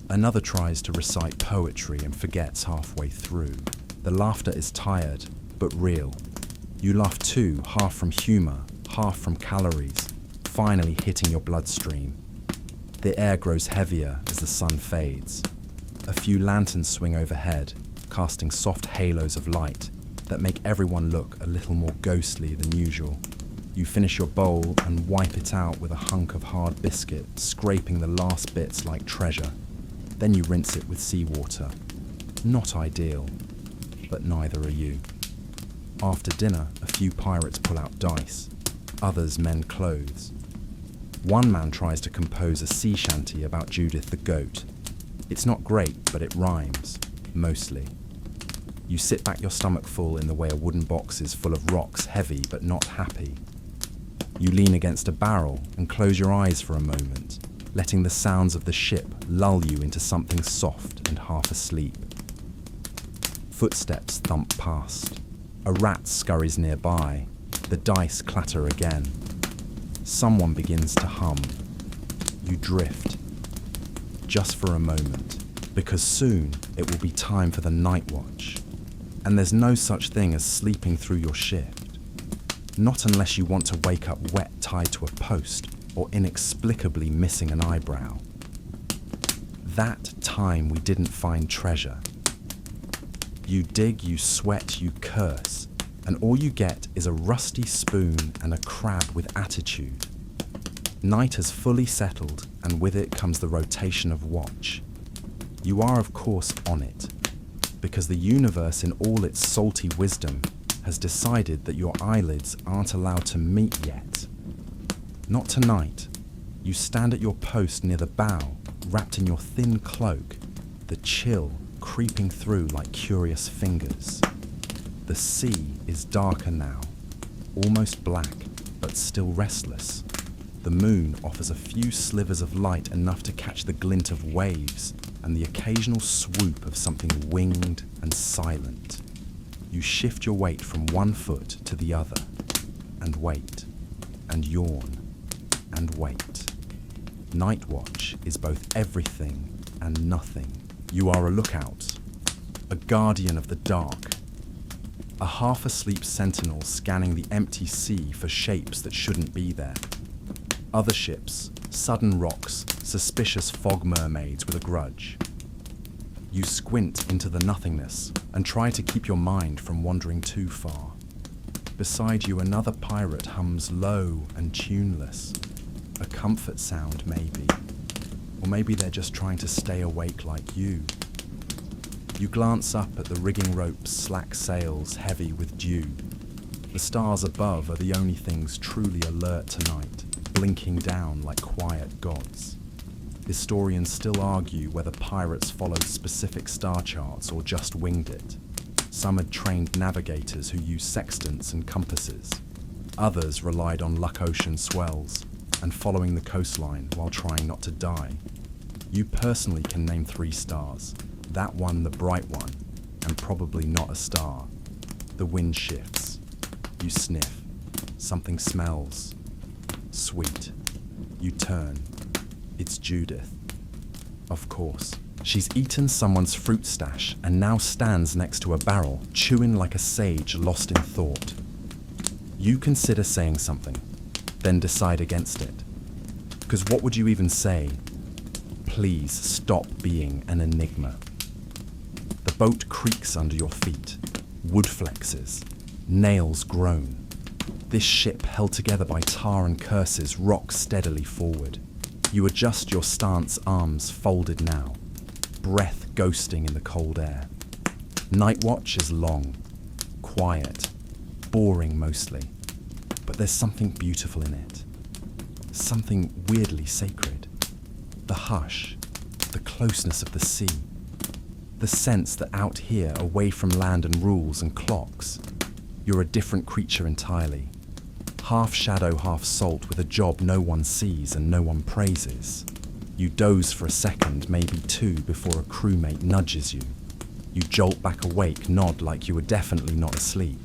Another tries to recite poetry and forgets halfway through. The laughter is tired, but real. You laugh too, half from humour, half from calories, finally hitting your bloodstream. The air grows heavier as the sun fades. A few lanterns swing overhead, casting soft halos of light that make everyone look a little more ghostly than usual. You finish your bowl and wipe it out with a hunk of hard biscuit, scraping the last bits like treasure. Then you rinse it with seawater. Not ideal, but neither are you. After dinner, a few pirates pull out dice. Others mend clothes. One man tries to compose a sea shanty about Judith the goat. It's not great, but it rhymes, mostly. You sit back your stomach full in the way a wooden box is full of rocks, heavy but not happy. You lean against a barrel and close your eyes for a moment, letting the sounds of the ship lull you into something soft and half asleep. Footsteps thump past. A rat scurries nearby. The dice clatter again. Someone begins to hum. You drift. Just for a moment, because soon it will be time for the night watch. And there's no such thing as sleeping through your shift. Not unless you want to wake up wet tied to a post or inexplicably missing an eyebrow. That time we didn't find treasure. You dig, you sweat, you curse, and all you get is a rusty spoon and a crab with attitude. Night has fully settled, and with it comes the rotation of watch. You are, of course, on it, because the universe in all its salty wisdom has decided that your eyelids aren't allowed to meet yet. Not tonight. You stand at your post near the bow, wrapped in your thin cloak, the chill creeping through like curious fingers. The sea is darker now, almost black, but still restless. The moon offers a few slivers of light enough to catch the glint of waves and the occasional swoop of something winged and silent. You shift your weight from one foot to the other, and wait, and yawn, and wait. Night watch is both everything and nothing. You are a lookout, a guardian of the dark, a half-asleep sentinel scanning the empty sea for shapes that shouldn't be there. Other ships, sudden rocks, suspicious fog mermaids with a grudge. You squint into the nothingness and try to keep your mind from wandering too far. Beside you, another pirate hums low and tuneless. A comfort sound, maybe. Or maybe they're just trying to stay awake like you. You glance up at the rigging rope's slack sails heavy with dew. The stars above are the only things truly alert tonight, blinking down like quiet gods. Historians still argue whether pirates followed specific star charts or just winged it. Some had trained navigators who used sextants and compasses. Others relied on luck ocean swells and following the coastline while trying not to die. You personally can name 3 stars. That one the bright one, and probably not a star. The wind shifts. You sniff. Something smells. Sweet. You turn. It's Judith. Of course. She's eaten someone's fruit stash and now stands next to a barrel, chewing like a sage lost in thought. You consider saying something, then decide against it. Because what would you even say? Please stop being an enigma. The boat creaks under your feet. Wood flexes. Nails groan. This ship, held together by tar and curses, rocks steadily forward. You adjust your stance, arms folded now. Breath ghosting in the cold air. Night watch is long, quiet, boring mostly, but there's something beautiful in it. Something weirdly sacred. The hush, the closeness of the sea. The sense that out here, away from land and rules and clocks, you're a different creature entirely. Half shadow, half salt, with a job no one sees and no one praises. You doze for a second, maybe two, before a crewmate nudges you. You jolt back awake, nod like you were definitely not asleep.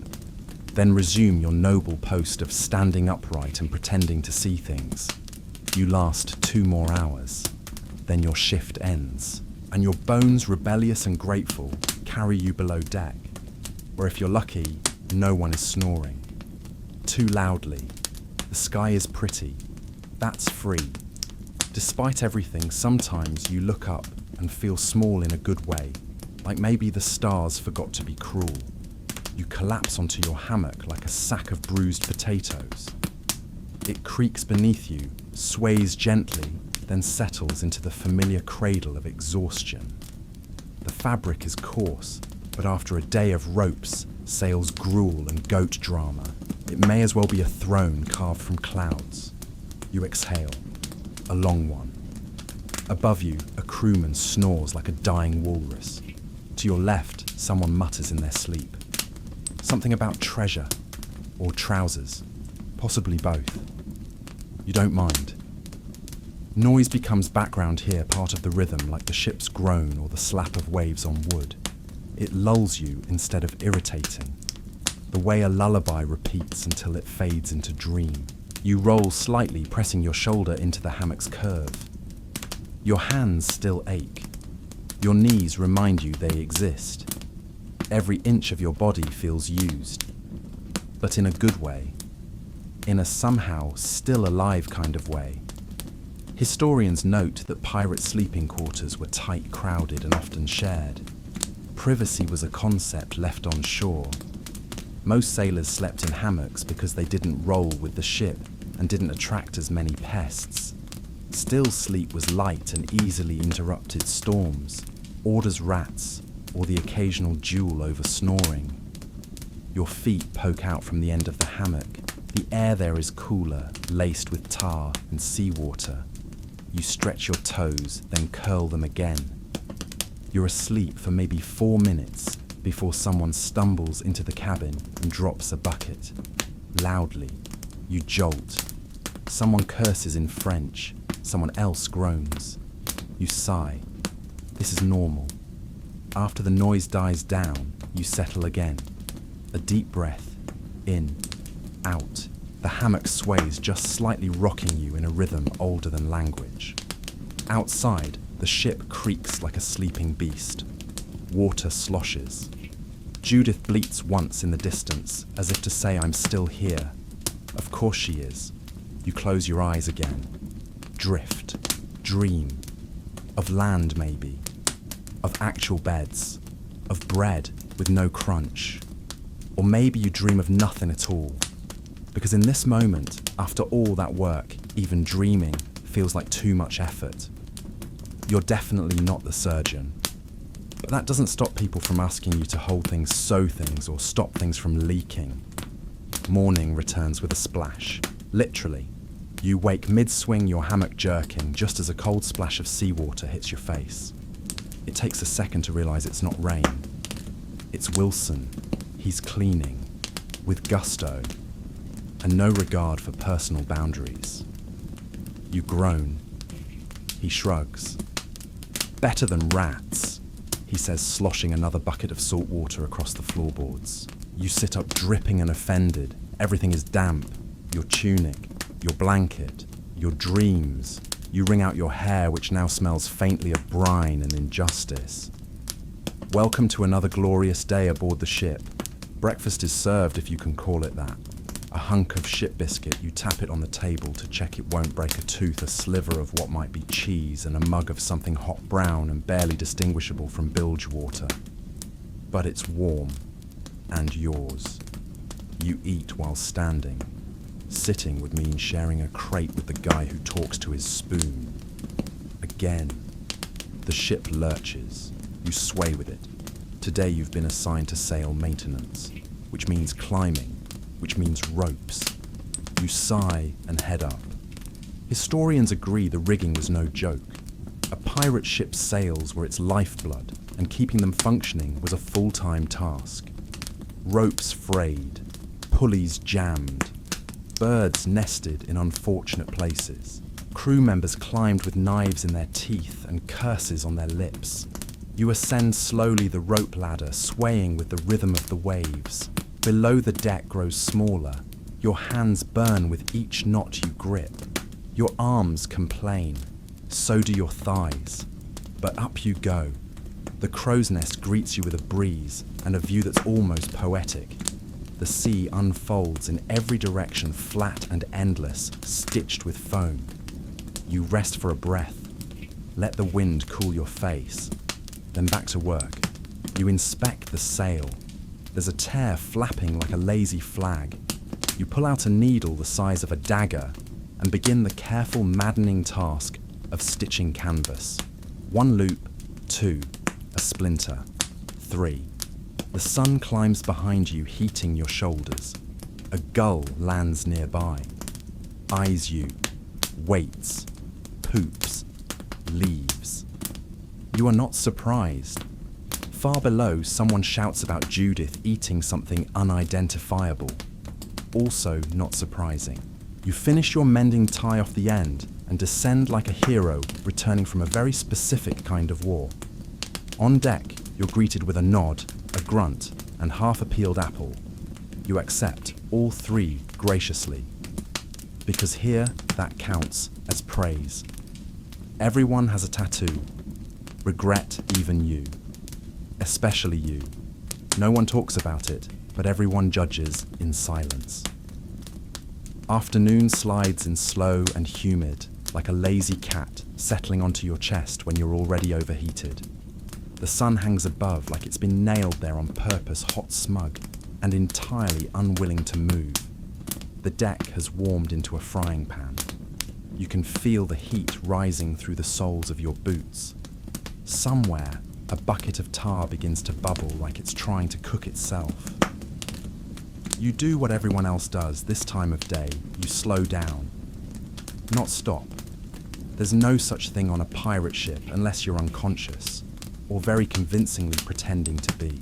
Then resume your noble post of standing upright and pretending to see things. You last 2 more hours. Then your shift ends, and your bones, rebellious and grateful, carry you below deck, where if you're lucky, no one is snoring. Too loudly. The sky is pretty. That's free. Despite everything, sometimes you look up and feel small in a good way, like maybe the stars forgot to be cruel. You collapse onto your hammock like a sack of bruised potatoes. It creaks beneath you, sways gently, then settles into the familiar cradle of exhaustion. The fabric is coarse, but after a day of ropes, sails, gruel and goat drama, it may as well be a throne carved from clouds. You exhale. A long one. Above you, a crewman snores like a dying walrus. To your left, someone mutters in their sleep. Something about treasure, or trousers, possibly both. You don't mind. Noise becomes background here, part of the rhythm, like the ship's groan or the slap of waves on wood. It lulls you instead of irritating. The way a lullaby repeats until it fades into dream. You roll slightly, pressing your shoulder into the hammock's curve. Your hands still ache. Your knees remind you they exist. Every inch of your body feels used, but in a good way, in a somehow still alive kind of way. Historians note that pirate sleeping quarters were tight, crowded, and often shared. Privacy was a concept left on shore. Most sailors slept in hammocks because they didn't roll with the ship and didn't attract as many pests. Still sleep was light and easily interrupted storms, orders rats, or the occasional duel over snoring. Your feet poke out from the end of the hammock. The air there is cooler, laced with tar and seawater. You stretch your toes, then curl them again. You're asleep for maybe 4 minutes before someone stumbles into the cabin and drops a bucket. Loudly, you jolt. Someone curses in French. Someone else groans. You sigh. This is normal. After the noise dies down, you settle again. A deep breath. In. Out. The hammock sways, just slightly rocking you in a rhythm older than language. Outside, the ship creaks like a sleeping beast. Water sloshes. Judith bleats once in the distance, as if to say, I'm still here. Of course she is. You close your eyes again. Drift. Dream. Of land, maybe. Of actual beds. Of bread with no crunch. Or maybe you dream of nothing at all. Because in this moment, after all that work, even dreaming feels like too much effort. You're definitely not the surgeon. But that doesn't stop people from asking you to hold things, sew things, or stop things from leaking. Morning returns with a splash. Literally. You wake mid-swing, your hammock jerking, just as a cold splash of seawater hits your face. It takes a second to realize it's not rain. It's Wilson. He's cleaning. With gusto. And no regard for personal boundaries. You groan. He shrugs. Better than rats, he says, sloshing another bucket of salt water across the floorboards. You sit up dripping and offended, Everything is damp. Your tunic, your blanket, your dreams. You wring out your hair, which now smells faintly of brine and injustice. Welcome to another glorious day aboard the ship. Breakfast is served, if you can call it that. A hunk of ship biscuit, you tap it on the table to check it won't break a tooth, a sliver of what might be cheese, and a mug of something hot brown and barely distinguishable from bilge water. But it's warm, and yours. You eat while standing. Sitting would mean sharing a crate with the guy who talks to his spoon. Again, the ship lurches. You sway with it. Today you've been assigned to sail maintenance, which means climbing, which means ropes. You sigh and head up. Historians agree the rigging was no joke. A pirate ship's sails were its lifeblood, and keeping them functioning was a full-time task. Ropes frayed, pulleys jammed, birds nested in unfortunate places. Crew members climbed with knives in their teeth and curses on their lips. You ascend slowly the rope ladder, swaying with the rhythm of the waves. Below the deck grows smaller. Your hands burn with each knot you grip. Your arms complain. So do your thighs. But up you go. The crow's nest greets you with a breeze and a view that's almost poetic. The sea unfolds in every direction, flat and endless, stitched with foam. You rest for a breath. Let the wind cool your face. Then back to work. You inspect the sail. There's a tear flapping like a lazy flag. You pull out a needle the size of a dagger and begin the careful, maddening task of stitching canvas. 1 loop, 2, a splinter, 3. The sun climbs behind you, heating your shoulders. A gull lands nearby, eyes you, waits, poops, leaves. You are not surprised. Far below, someone shouts about Judith eating something unidentifiable. Also not surprising. You finish your mending tie off the end and descend like a hero returning from a very specific kind of war. On deck, you're greeted with a nod, a grunt, and half a peeled apple. You accept all 3 graciously. Because here, that counts as praise. Everyone has a tattoo. Regret even you. Especially you. No one talks about it, but everyone judges in silence. Afternoon slides in slow and humid, like a lazy cat settling onto your chest when you're already overheated. The sun hangs above like it's been nailed there on purpose, hot smug, and entirely unwilling to move. The deck has warmed into a frying pan. You can feel the heat rising through the soles of your boots. Somewhere, a bucket of tar begins to bubble like it's trying to cook itself. You do what everyone else does this time of day. You slow down. Not stop. There's no such thing on a pirate ship unless you're unconscious, or very convincingly pretending to be.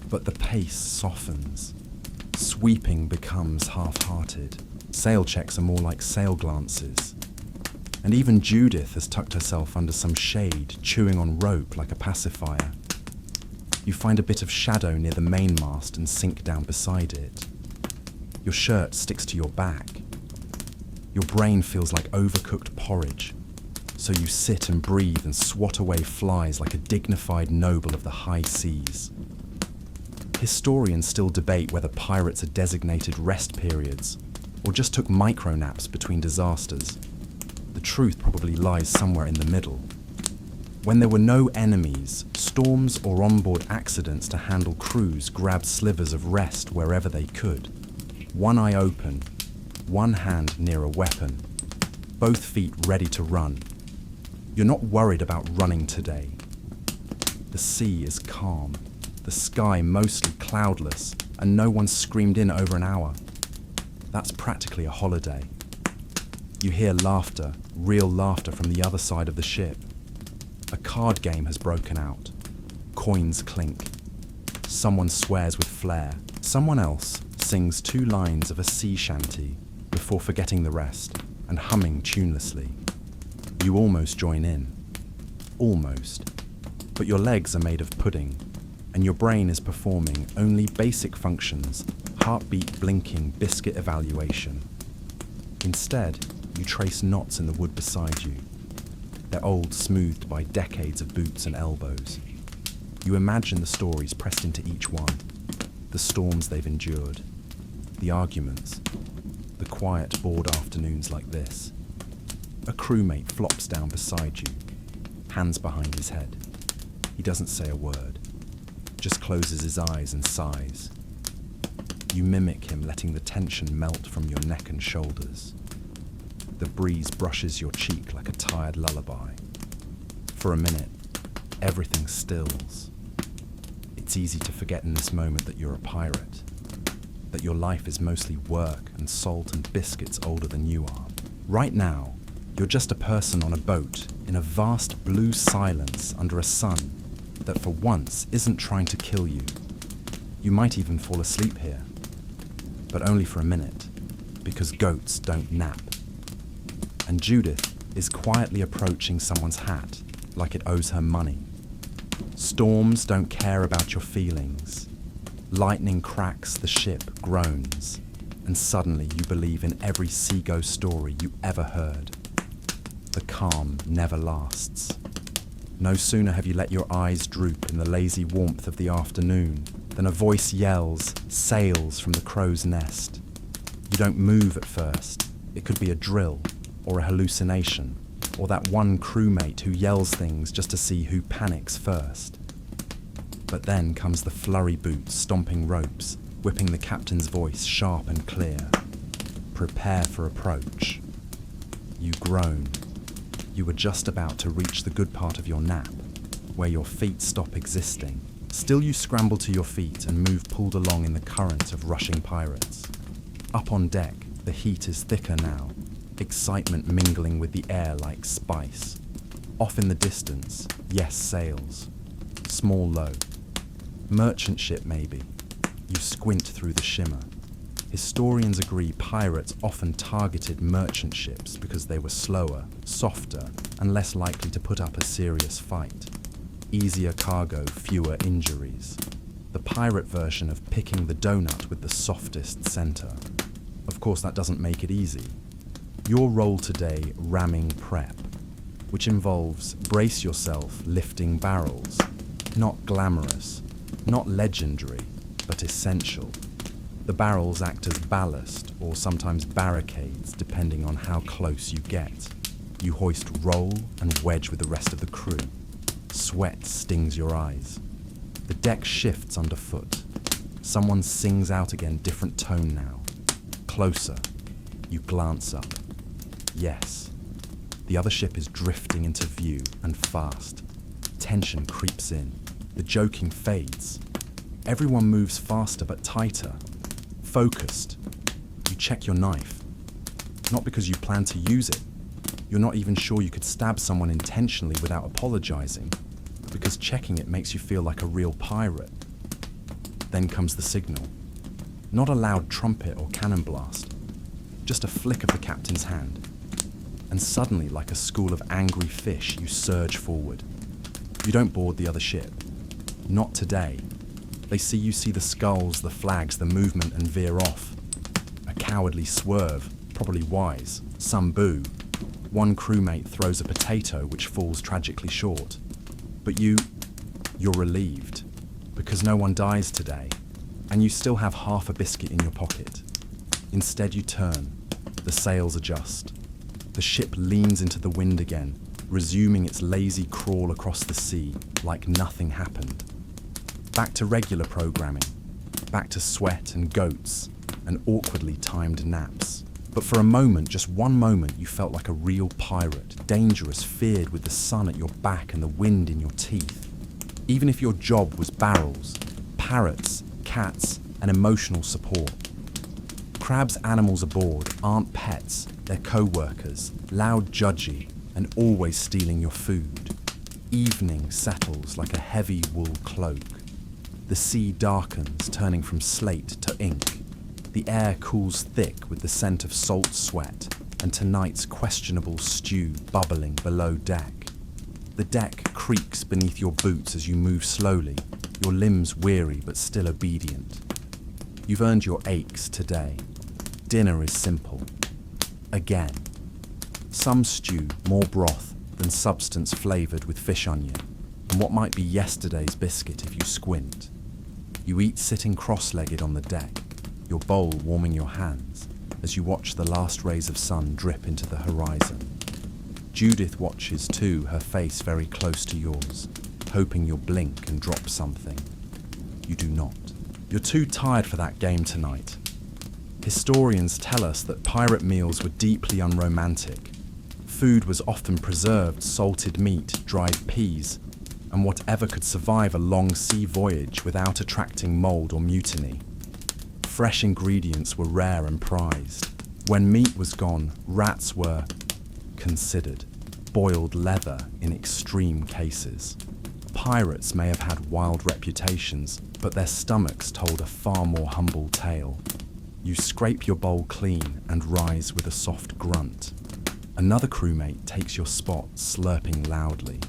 But the pace softens. Sweeping becomes half-hearted. Sail checks are more like sail glances. And even Judith has tucked herself under some shade, chewing on rope like a pacifier. You find a bit of shadow near the mainmast and sink down beside it. Your shirt sticks to your back. Your brain feels like overcooked porridge, so you sit and breathe and swat away flies like a dignified noble of the high seas. Historians still debate whether pirates are designated rest periods, or just took micro-naps between disasters. The truth probably lies somewhere in the middle. When there were no enemies, storms or onboard accidents to handle crews grabbed slivers of rest wherever they could. One eye open, one hand near a weapon, both feet ready to run. You're not worried about running today. The sea is calm, the sky mostly cloudless, and no one screamed in over an hour. That's practically a holiday. You hear laughter, real laughter from the other side of the ship. A card game has broken out. Coins clink. Someone swears with flair. Someone else sings 2 lines of a sea shanty before forgetting the rest and humming tunelessly. You almost join in. Almost. But your legs are made of pudding, and your brain is performing only basic functions, heartbeat blinking biscuit evaluation. Instead, you trace knots in the wood beside you. They're old, smoothed by decades of boots and elbows. You imagine the stories pressed into each one, the storms they've endured, the arguments, the quiet, bored afternoons like this. A crewmate flops down beside you, hands behind his head. He doesn't say a word, just closes his eyes and sighs. You mimic him, letting the tension melt from your neck and shoulders. The breeze brushes your cheek like a tired lullaby. For a minute, everything stills. It's easy to forget in this moment that you're a pirate, that your life is mostly work and salt and biscuits older than you are. Right now, you're just a person on a boat in a vast blue silence under a sun that for once isn't trying to kill you. You might even fall asleep here, but only for a minute, because goats don't nap. And Judith is quietly approaching someone's hat like it owes her money. Storms don't care about your feelings. Lightning cracks, the ship groans, and suddenly you believe in every seago story you ever heard. The calm never lasts. No sooner have you let your eyes droop in the lazy warmth of the afternoon than a voice yells, sails from the crow's nest. You don't move at first. It could be a drill, or a hallucination, or that one crewmate who yells things just to see who panics first. But then comes the flurry boots stomping ropes, whipping the captain's voice sharp and clear. Prepare for approach. You groan. You were just about to reach the good part of your nap, where your feet stop existing. Still you scramble to your feet and move pulled along in the current of rushing pirates. Up on deck, the heat is thicker now, excitement mingling with the air like spice. Off in the distance, yes, sails. Small low. Merchant ship maybe. You squint through the shimmer. Historians agree pirates often targeted merchant ships because they were slower, softer, and less likely to put up a serious fight. Easier cargo, fewer injuries. The pirate version of picking the donut with the softest center. Of course, that doesn't make it easy. Your role today, ramming prep, which involves brace yourself lifting barrels. Not glamorous, not legendary, but essential. The barrels act as ballast or sometimes barricades depending on how close you get. You hoist roll and wedge with the rest of the crew. Sweat stings your eyes. The deck shifts underfoot. Someone sings out again, different tone now. Closer. You glance up. Yes. The other ship is drifting into view and fast. Tension creeps in. The joking fades. Everyone moves faster but tighter. Focused. You check your knife. Not because you plan to use it. You're not even sure you could stab someone intentionally without apologizing, because checking it makes you feel like a real pirate. Then comes the signal. Not a loud trumpet or cannon blast, just a flick of the captain's hand. And suddenly, like a school of angry fish, you surge forward. You don't board the other ship. Not today. They see you see the sculls, the flags, the movement, and veer off. A cowardly swerve, probably wise. Some boo. One crewmate throws a potato which falls tragically short. But you're relieved, because no one dies today, and you still have half a biscuit in your pocket. Instead you turn. The sails adjust. The ship leans into the wind again, resuming its lazy crawl across the sea like nothing happened. Back to regular programming, back to sweat and goats and awkwardly timed naps. But for a moment, just one moment, you felt like a real pirate, dangerous, feared, with the sun at your back and the wind in your teeth. Even if your job was barrels, parrots, cats, and emotional support. Crab's animals aboard aren't pets, they're co-workers, loud, judgy, and always stealing your food. Evening settles like a heavy wool cloak. The sea darkens, turning from slate to ink. The air cools thick with the scent of salt sweat and tonight's questionable stew bubbling below deck. The deck creaks beneath your boots as you move slowly, your limbs weary but still obedient. You've earned your aches today. Dinner is simple. Again. Some stew, more broth than substance flavoured with fish onion, and what might be yesterday's biscuit if you squint. You eat sitting cross-legged on the deck, your bowl warming your hands as you watch the last rays of sun drip into the horizon. Judith watches too, her face very close to yours, hoping you'll blink and drop something. You do not. You're too tired for that game tonight. Historians tell us that pirate meals were deeply unromantic. Food was often preserved salted meat, dried peas, and whatever could survive a long sea voyage without attracting mold or mutiny. Fresh ingredients were rare and prized. When meat was gone, rats were considered. Boiled leather in extreme cases. Pirates may have had wild reputations, but their stomachs told a far more humble tale. You scrape your bowl clean and rise with a soft grunt. Another crewmate takes your spot, slurping loudly.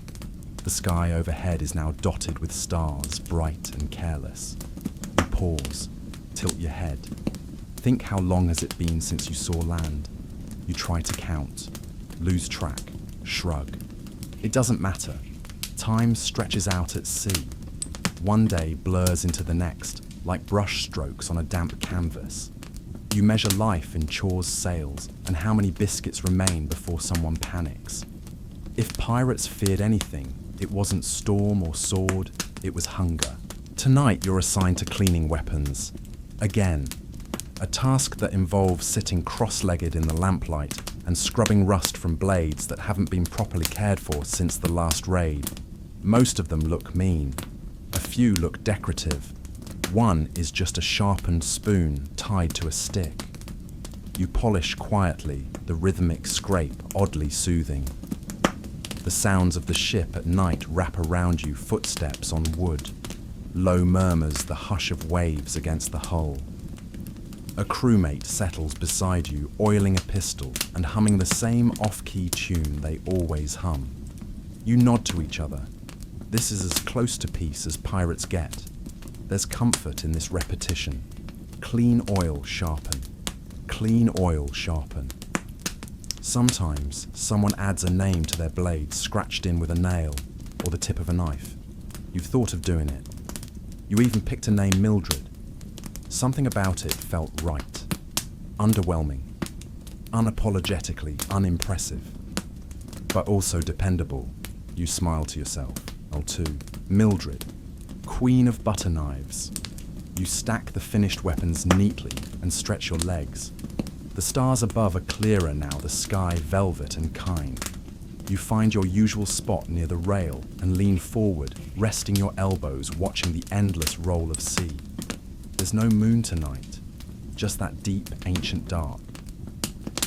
The sky overhead is now dotted with stars, bright and careless. You pause, tilt your head. Think how long has it been since you saw land? You try to count, lose track, shrug. It doesn't matter. Time stretches out at sea. One day blurs into the next, like brush strokes on a damp canvas. You measure life in chores sales and how many biscuits remain before someone panics. If pirates feared anything, it wasn't storm or sword, it was hunger. Tonight you're assigned to cleaning weapons. Again, a task that involves sitting cross-legged in the lamplight and scrubbing rust from blades that haven't been properly cared for since the last raid. Most of them look mean. A few look decorative. One is just a sharpened spoon tied to a stick. You polish quietly, the rhythmic scrape oddly soothing. The sounds of the ship at night wrap around you, footsteps on wood. Low murmurs, the hush of waves against the hull. A crewmate settles beside you, oiling a pistol and humming the same off-key tune they always hum. You nod to each other. This is as close to peace as pirates get. There's comfort in this repetition. Clean oil, sharpen. Clean oil, sharpen. Sometimes someone adds a name to their blade, scratched in with a nail or the tip of a knife. You've thought of doing it. You even picked a name, Mildred. Something about it felt right. Underwhelming. Unapologetically unimpressive. But also dependable. You smile to yourself. Oh, too. Mildred. Queen of butter knives. You stack the finished weapons neatly and stretch your legs. The stars above are clearer now, the sky velvet and kind. You find your usual spot near the rail and lean forward, resting your elbows, watching the endless roll of sea. There's no moon tonight, just that deep, ancient dark.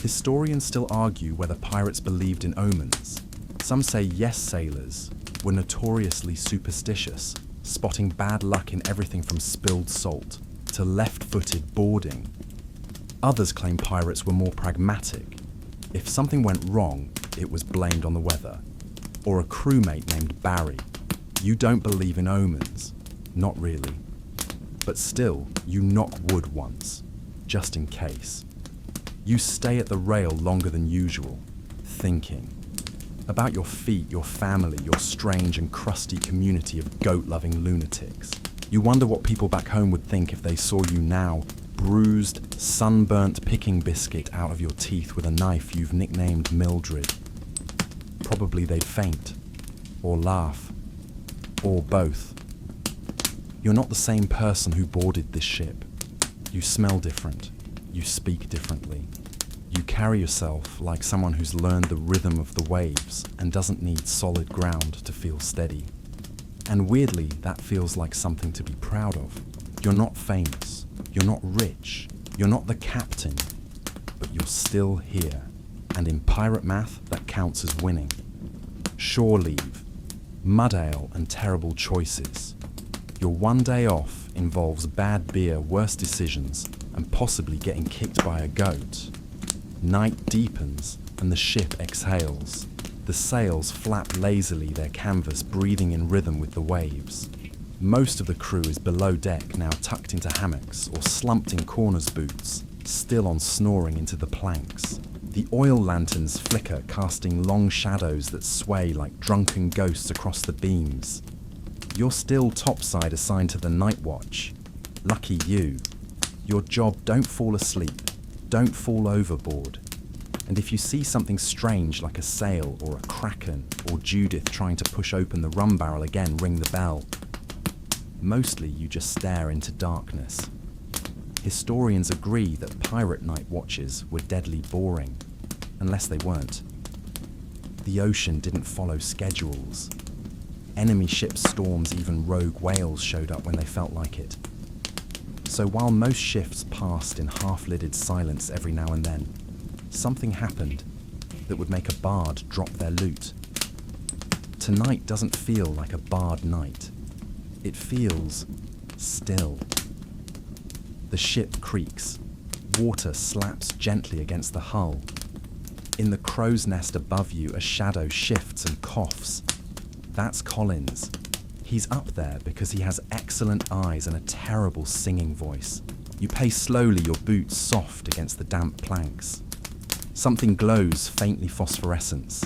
Historians still argue whether pirates believed in omens. Some say yes, sailors were notoriously superstitious, spotting bad luck in everything from spilled salt to left-footed boarding. Others claim pirates were more pragmatic. If something went wrong, it was blamed on the weather. Or a crewmate named Barry. You don't believe in omens. Not really. But still, you knock wood once, just in case. You stay at the rail longer than usual, thinking. About your feet, your family, your strange and crusty community of goat-loving lunatics. You wonder what people back home would think if they saw you now, bruised, sunburnt picking biscuit out of your teeth with a knife you've nicknamed Mildred. Probably they'd faint, or laugh, or both. You're not the same person who boarded this ship. You smell different. You speak differently. You carry yourself like someone who's learned the rhythm of the waves and doesn't need solid ground to feel steady. And weirdly, that feels like something to be proud of. You're not famous. You're not rich. You're not the captain. But you're still here. And in pirate math, that counts as winning. Shore leave, mud ale and terrible choices. Your one day off involves bad beer, worse decisions, and possibly getting kicked by a goat. Night deepens and the ship exhales. The sails flap lazily, their canvas breathing in rhythm with the waves. Most of the crew is below deck, now tucked into hammocks or slumped in corners booths, still on snoring into the planks. The oil lanterns flicker, casting long shadows that sway like drunken ghosts across the beams. You're still topside assigned to the night watch. Lucky you. Your job: don't fall asleep, don't fall overboard. And if you see something strange like a sail or a kraken or Judith trying to push open the rum barrel again, ring the bell. Mostly you just stare into darkness. Historians agree that pirate night watches were deadly boring, unless they weren't. The ocean didn't follow schedules. Enemy ship storms, even rogue whales showed up when they felt like it. So while most shifts passed in half-lidded silence every now and then, something happened that would make a bard drop their loot. Tonight doesn't feel like a bard night. It feels still. The ship creaks. Water slaps gently against the hull. In the crow's nest above you, a shadow shifts and coughs. That's Collins. He's up there because he has excellent eyes and a terrible singing voice. You pace slowly, your boots soft against the damp planks. Something glows, faintly phosphorescence.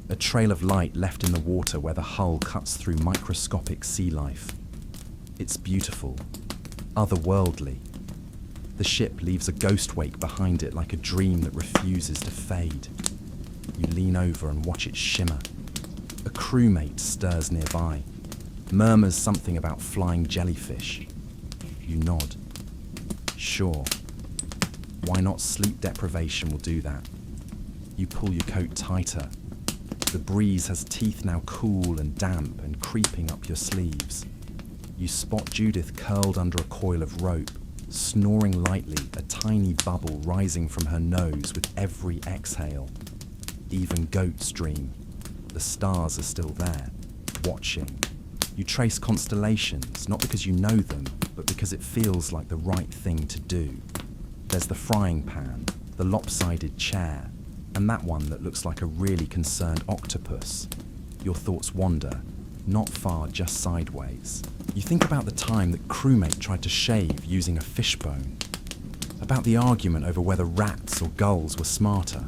A trail of light left in the water where the hull cuts through microscopic sea life. It's beautiful, otherworldly. The ship leaves a ghost wake behind it like a dream that refuses to fade. You lean over and watch it shimmer. A crewmate stirs nearby, murmurs something about flying jellyfish. You nod. Sure. Why not? Sleep deprivation will do that. You pull your coat tighter. The breeze has teeth now, cool and damp and creeping up your sleeves. You spot Judith curled under a coil of rope, snoring lightly, a tiny bubble rising from her nose with every exhale. Even goats dream. The stars are still there, watching. You trace constellations, not because you know them, but because it feels like the right thing to do. There's the frying pan, the lopsided chair, and that one that looks like a really concerned octopus. Your thoughts wander, not far, just sideways. You think about the time that crewmate tried to shave using a fishbone, about the argument over whether rats or gulls were smarter,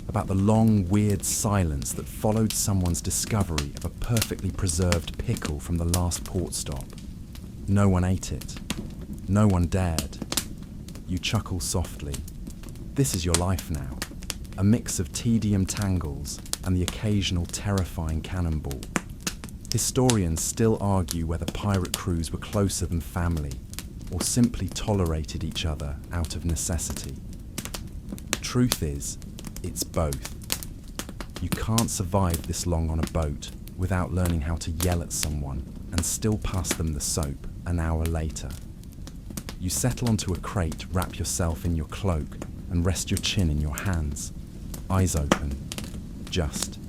about the long, weird silence that followed someone's discovery of a perfectly preserved pickle from the last port stop. No one ate it. No one dared. You chuckle softly. This is your life now, a mix of tedium tangles and the occasional terrifying cannonball. Historians still argue whether pirate crews were closer than family, or simply tolerated each other out of necessity. Truth is, it's both. You can't survive this long on a boat without learning how to yell at someone and still pass them the soap an hour later. You settle onto a crate, wrap yourself in your cloak, and rest your chin in your hands, eyes open, just.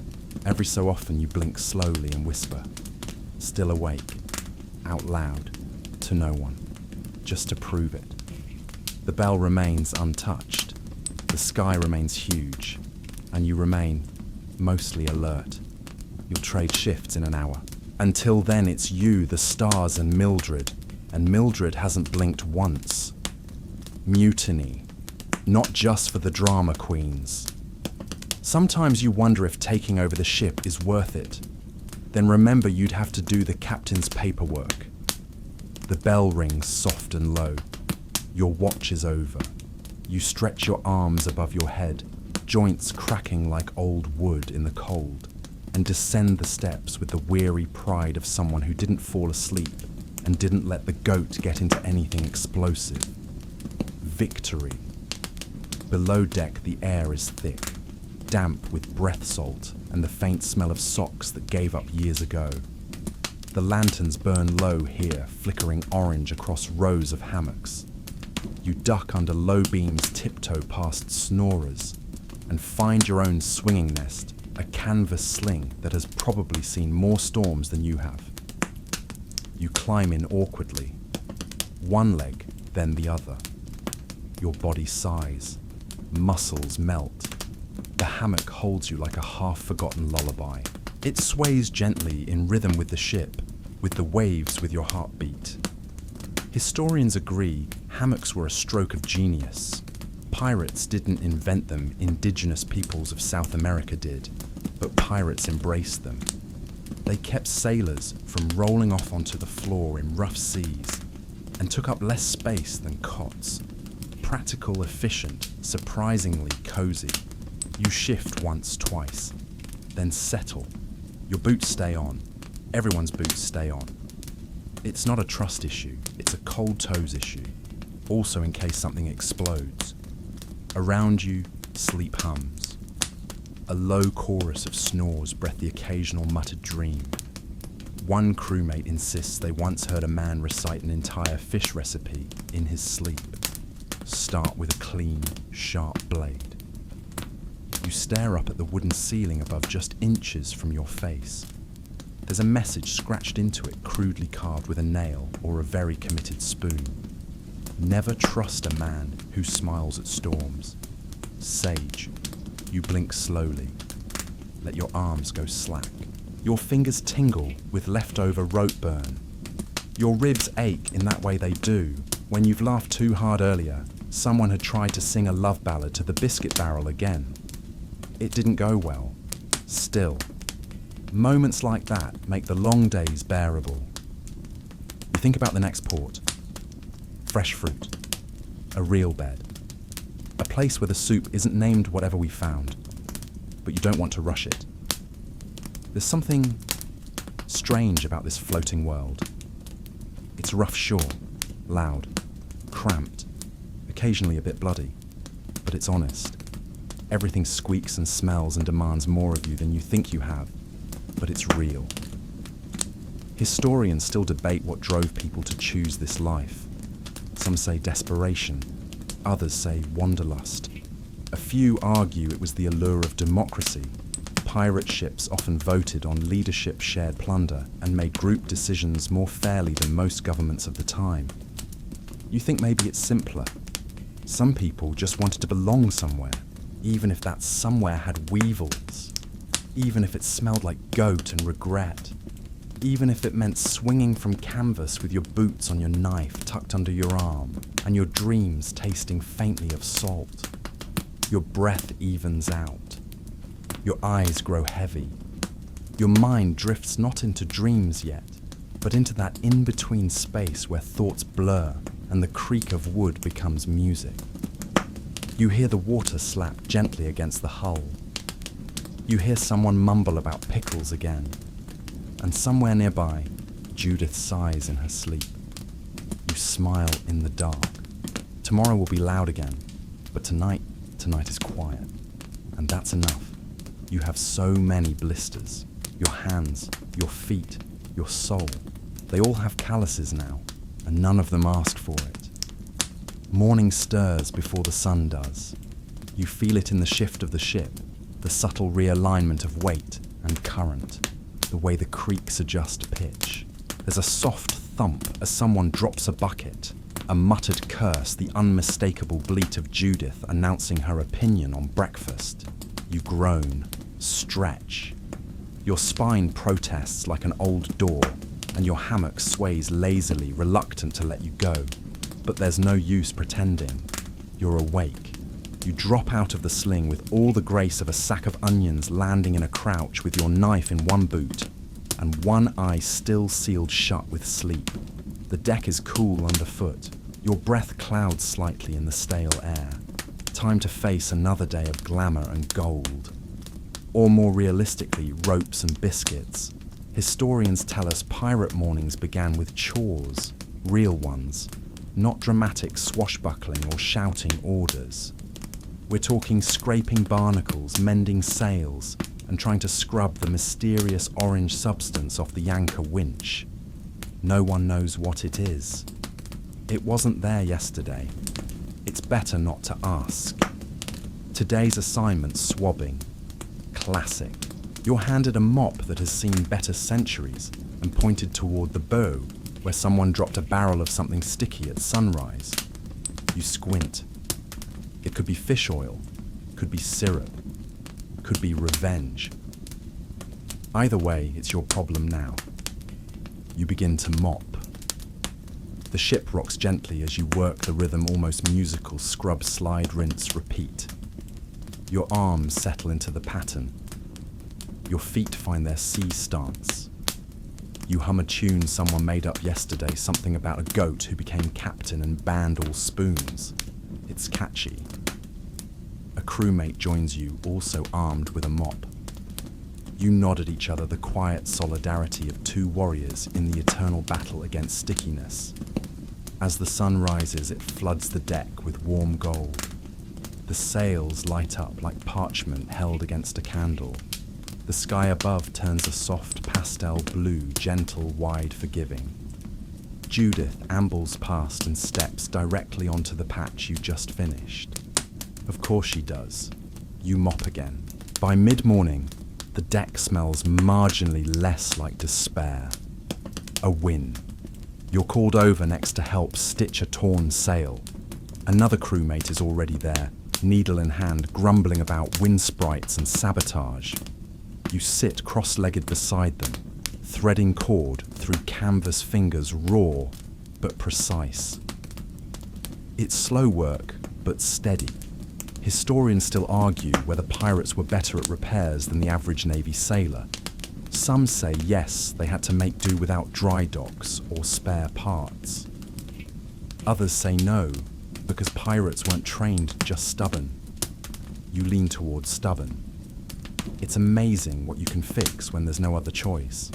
Every so often you blink slowly and whisper, still awake, out loud, to no one, just to prove it. The bell remains untouched, the sky remains huge, and you remain mostly alert. You'll trade shifts in an hour. Until then, it's you, the stars, and Mildred hasn't blinked once. Mutiny, not just for the drama queens. Sometimes you wonder if taking over the ship is worth it. Then remember you'd have to do the captain's paperwork. The bell rings soft and low. Your watch is over. You stretch your arms above your head, joints cracking like old wood in the cold, and descend the steps with the weary pride of someone who didn't fall asleep and didn't let the goat get into anything explosive. Victory. Below deck, the air is thick, damp with breath salt and the faint smell of socks that gave up years ago. The lanterns burn low here, flickering orange across rows of hammocks. You duck under low beams, tiptoe past snorers, and find your own swinging nest, a canvas sling that has probably seen more storms than you have. You climb in awkwardly, one leg, then the other. Your body sighs, muscles melt. The hammock holds you like a half-forgotten lullaby. It sways gently in rhythm with the ship, with the waves with your heartbeat. Historians agree hammocks were a stroke of genius. Pirates didn't invent them, indigenous peoples of South America did, but pirates embraced them. They kept sailors from rolling off onto the floor in rough seas and took up less space than cots. Practical, efficient, surprisingly cozy. You shift once, twice, then settle. Your boots stay on. Everyone's boots stay on. It's not a trust issue, it's a cold toes issue, also in case something explodes. Around you, sleep hums. A low chorus of snores breath the occasional muttered dream. One crewmate insists they once heard a man recite an entire fish recipe in his sleep. Start with a clean, sharp blade. You stare up at the wooden ceiling above just inches from your face. There's a message scratched into it, crudely carved with a nail or a very committed spoon. Never trust a man who smiles at storms. Sage. You blink slowly. Let your arms go slack. Your fingers tingle with leftover rope burn. Your ribs ache in that way they do when you've laughed too hard earlier. Someone had tried to sing a love ballad to the biscuit barrel again. It didn't go well. Still. Moments like that make the long days bearable. You think about the next port. Fresh fruit. A real bed. A place where the soup isn't named whatever we found, but you don't want to rush it. There's something strange about this floating world. It's rough shore, loud, cramped, occasionally a bit bloody, but it's honest. Everything squeaks and smells and demands more of you than you think you have, but it's real. Historians still debate what drove people to choose this life. Some say desperation, others say wanderlust. A few argue it was the allure of democracy. Pirate ships often voted on leadership shared plunder and made group decisions more fairly than most governments of the time. You think maybe it's simpler. Some people just wanted to belong somewhere, even if that somewhere had weevils, even if it smelled like goat and regret, even if it meant swinging from canvas with your boots on your knife tucked under your arm and your dreams tasting faintly of salt. Your breath evens out. Your eyes grow heavy. Your mind drifts not into dreams yet, but into that in-between space where thoughts blur and the creak of wood becomes music. You hear the water slap gently against the hull. You hear someone mumble about pickles again. And somewhere nearby, Judith sighs in her sleep. You smile in the dark. Tomorrow will be loud again, but tonight is quiet. And that's enough. You have so many blisters. Your hands, your feet, your soul. They all have calluses now, and none of them asked for it. Morning stirs before the sun does. You feel it in the shift of the ship, the subtle realignment of weight and current. The way the creaks adjust pitch. There's a soft thump as someone drops a bucket, a muttered curse, the unmistakable bleat of Judith announcing her opinion on breakfast. You groan, stretch. Your spine protests like an old door, and your hammock sways lazily, reluctant to let you go. But there's no use pretending. You're awake. You drop out of the sling with all the grace of a sack of onions landing in a crouch with your knife in one boot and one eye still sealed shut with sleep. The deck is cool underfoot. Your breath clouds slightly in the stale air. Time to face another day of glamour and gold. Or more realistically, ropes and biscuits. Historians tell us pirate mornings began with chores, real ones, not dramatic swashbuckling or shouting orders. We're talking scraping barnacles, mending sails, and trying to scrub the mysterious orange substance off the anchor winch. No one knows what it is. It wasn't there yesterday. It's better not to ask. Today's assignment, swabbing. Classic. You're handed a mop that has seen better centuries and pointed toward the bow, where someone dropped a barrel of something sticky at sunrise. You squint. It could be fish oil, could be syrup, could be revenge. Either way, it's your problem now. You begin to mop. The ship rocks gently as you work the rhythm, almost musical, scrub, slide, rinse, repeat. Your arms settle into the pattern. Your feet find their sea stance. You hum a tune someone made up yesterday, something about a goat who became captain and banned all spoons. It's catchy. A crewmate joins you, also armed with a mop. You nod at each other, the quiet solidarity of two warriors in the eternal battle against stickiness. As the sun rises, it floods the deck with warm gold. The sails light up like parchment held against a candle. The sky above turns a soft pastel blue, gentle, wide, forgiving. Judith ambles past and steps directly onto the patch you just finished. Of course she does. You mop again. By mid-morning, the deck smells marginally less like despair. A win. You're called over next to help stitch a torn sail. Another crewmate is already there, needle in hand, grumbling about wind sprites and sabotage. You sit cross-legged beside them, threading cord through canvas fingers, raw but precise. It's slow work, but steady. Historians still argue whether pirates were better at repairs than the average Navy sailor. Some say yes, they had to make do without dry docks or spare parts. Others say no, because pirates weren't trained, just stubborn. You lean towards stubborn. It's amazing what you can fix when there's no other choice.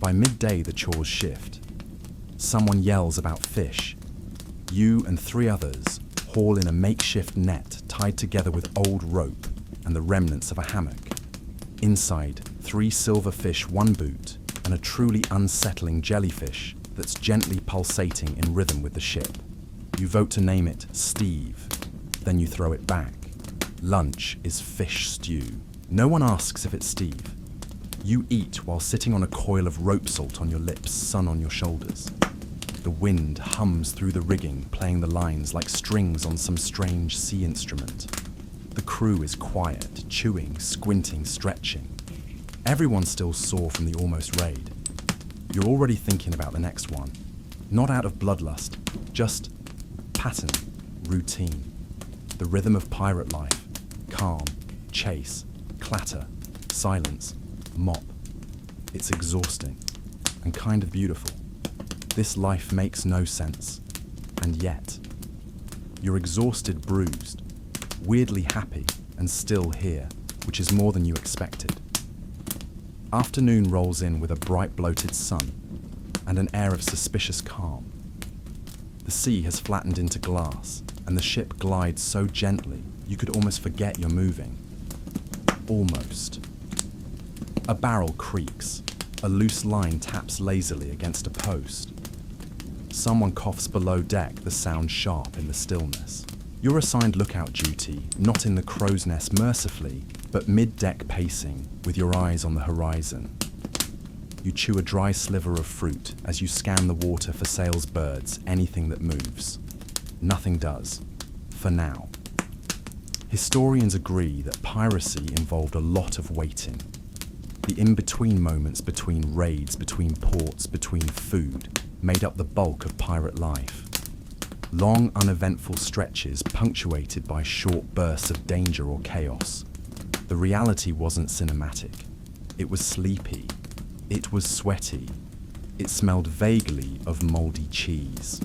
By midday, the chores shift. Someone yells about fish. You and 3 others haul in a makeshift net tied together with old rope and the remnants of a hammock. Inside, 3 silver fish, 1 boot, and a truly unsettling jellyfish that's gently pulsating in rhythm with the ship. You vote to name it Steve, then you throw it back. Lunch is fish stew. No one asks if it's Steve. You eat while sitting on a coil of rope salt on your lips, sun on your shoulders. The wind hums through the rigging, playing the lines like strings on some strange sea instrument. The crew is quiet, chewing, squinting, stretching. Everyone's still sore from the almost raid. You're already thinking about the next one. Not out of bloodlust, just pattern, routine. The rhythm of pirate life. Calm, chase, clatter, silence, mop. It's exhausting and kind of beautiful. This life makes no sense. And yet, you're exhausted, bruised, weirdly happy, and still here, which is more than you expected. Afternoon rolls in with a bright, bloated sun and an air of suspicious calm. The sea has flattened into glass, and the ship glides so gently you could almost forget you're moving. Almost. A barrel creaks. A loose line taps lazily against a post. Someone coughs below deck, the sound sharp in the stillness. You're assigned lookout duty, not in the crow's nest mercifully, but mid-deck pacing, with your eyes on the horizon. You chew a dry sliver of fruit as you scan the water for sails, birds, anything that moves. Nothing does. For now. Historians agree that piracy involved a lot of waiting. The in-between moments between raids, between ports, between food, made up the bulk of pirate life. Long, uneventful stretches punctuated by short bursts of danger or chaos. The reality wasn't cinematic. It was sleepy. It was sweaty. It smelled vaguely of moldy cheese.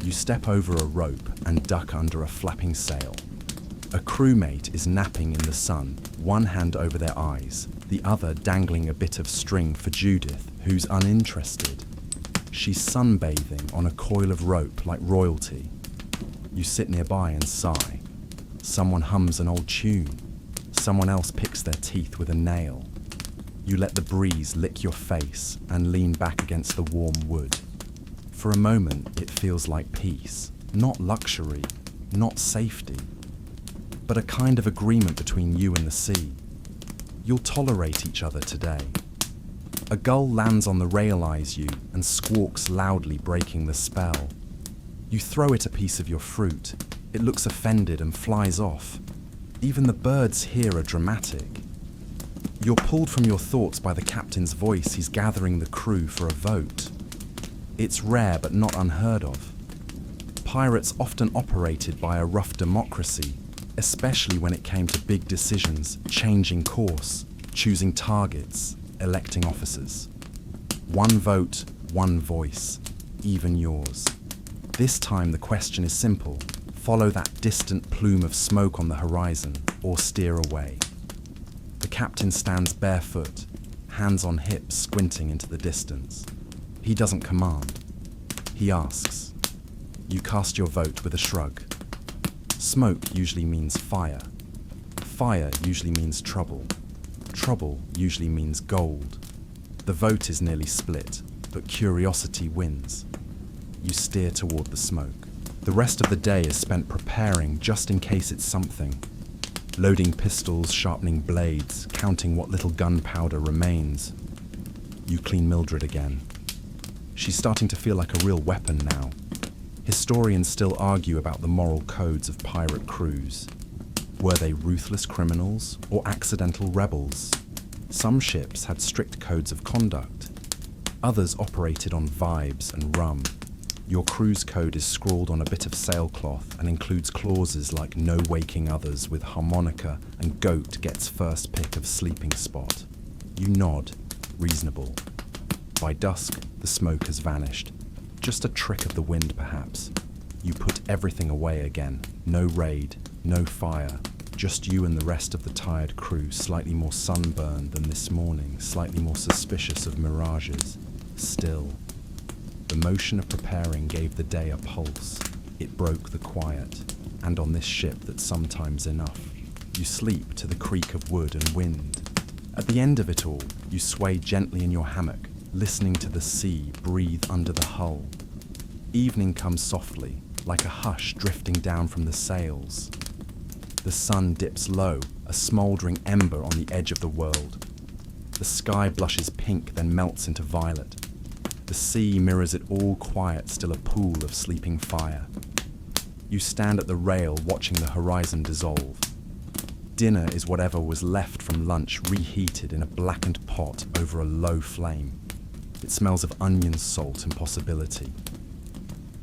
You step over a rope and duck under a flapping sail. A crewmate is napping in the sun, one hand over their eyes, the other dangling a bit of string for Judith, who's uninterested. She's sunbathing on a coil of rope like royalty. You sit nearby and sigh. Someone hums an old tune. Someone else picks their teeth with a nail. You let the breeze lick your face and lean back against the warm wood. For a moment, it feels like peace. Not luxury, not safety, but a kind of agreement between you and the sea. You'll tolerate each other today. A gull lands on the rail eyes you and squawks loudly, breaking the spell. You throw it a piece of your fruit. It looks offended and flies off. Even the birds here are dramatic. You're pulled from your thoughts by the captain's voice. He's gathering the crew for a vote. It's rare but not unheard of. Pirates often operated by a rough democracy, especially when it came to big decisions, changing course, choosing targets, electing officers. One vote, one voice, even yours. This time the question is simple. Follow that distant plume of smoke on the horizon or steer away. The captain stands barefoot, hands on hips, squinting into the distance. He doesn't command. He asks. You cast your vote with a shrug. Smoke usually means fire. Fire usually means trouble. Trouble usually means gold. The vote is nearly split, but curiosity wins. You steer toward the smoke. The rest of the day is spent preparing just in case it's something. Loading pistols, sharpening blades, counting what little gunpowder remains. You clean Mildred again. She's starting to feel like a real weapon now. Historians still argue about the moral codes of pirate crews. Were they ruthless criminals or accidental rebels? Some ships had strict codes of conduct. Others operated on vibes and rum. Your crew's code is scrawled on a bit of sailcloth and includes clauses like no waking others with harmonica and goat gets first pick of sleeping spot. You nod, reasonable. By dusk, the smoke has vanished. Just a trick of the wind, perhaps. You put everything away again. No raid, no fire. Just you and the rest of the tired crew, slightly more sunburned than this morning, slightly more suspicious of mirages. Still. The motion of preparing gave the day a pulse. It broke the quiet. And on this ship that's sometimes enough. You sleep to the creak of wood and wind. At the end of it all, you sway gently in your hammock, listening to the sea breathe under the hull. Evening comes softly, like a hush drifting down from the sails. The sun dips low, a smouldering ember on the edge of the world. The sky blushes pink, then melts into violet. The sea mirrors it all quiet, still a pool of sleeping fire. You stand at the rail, watching the horizon dissolve. Dinner is whatever was left from lunch, reheated in a blackened pot over a low flame. It smells of onion salt and possibility.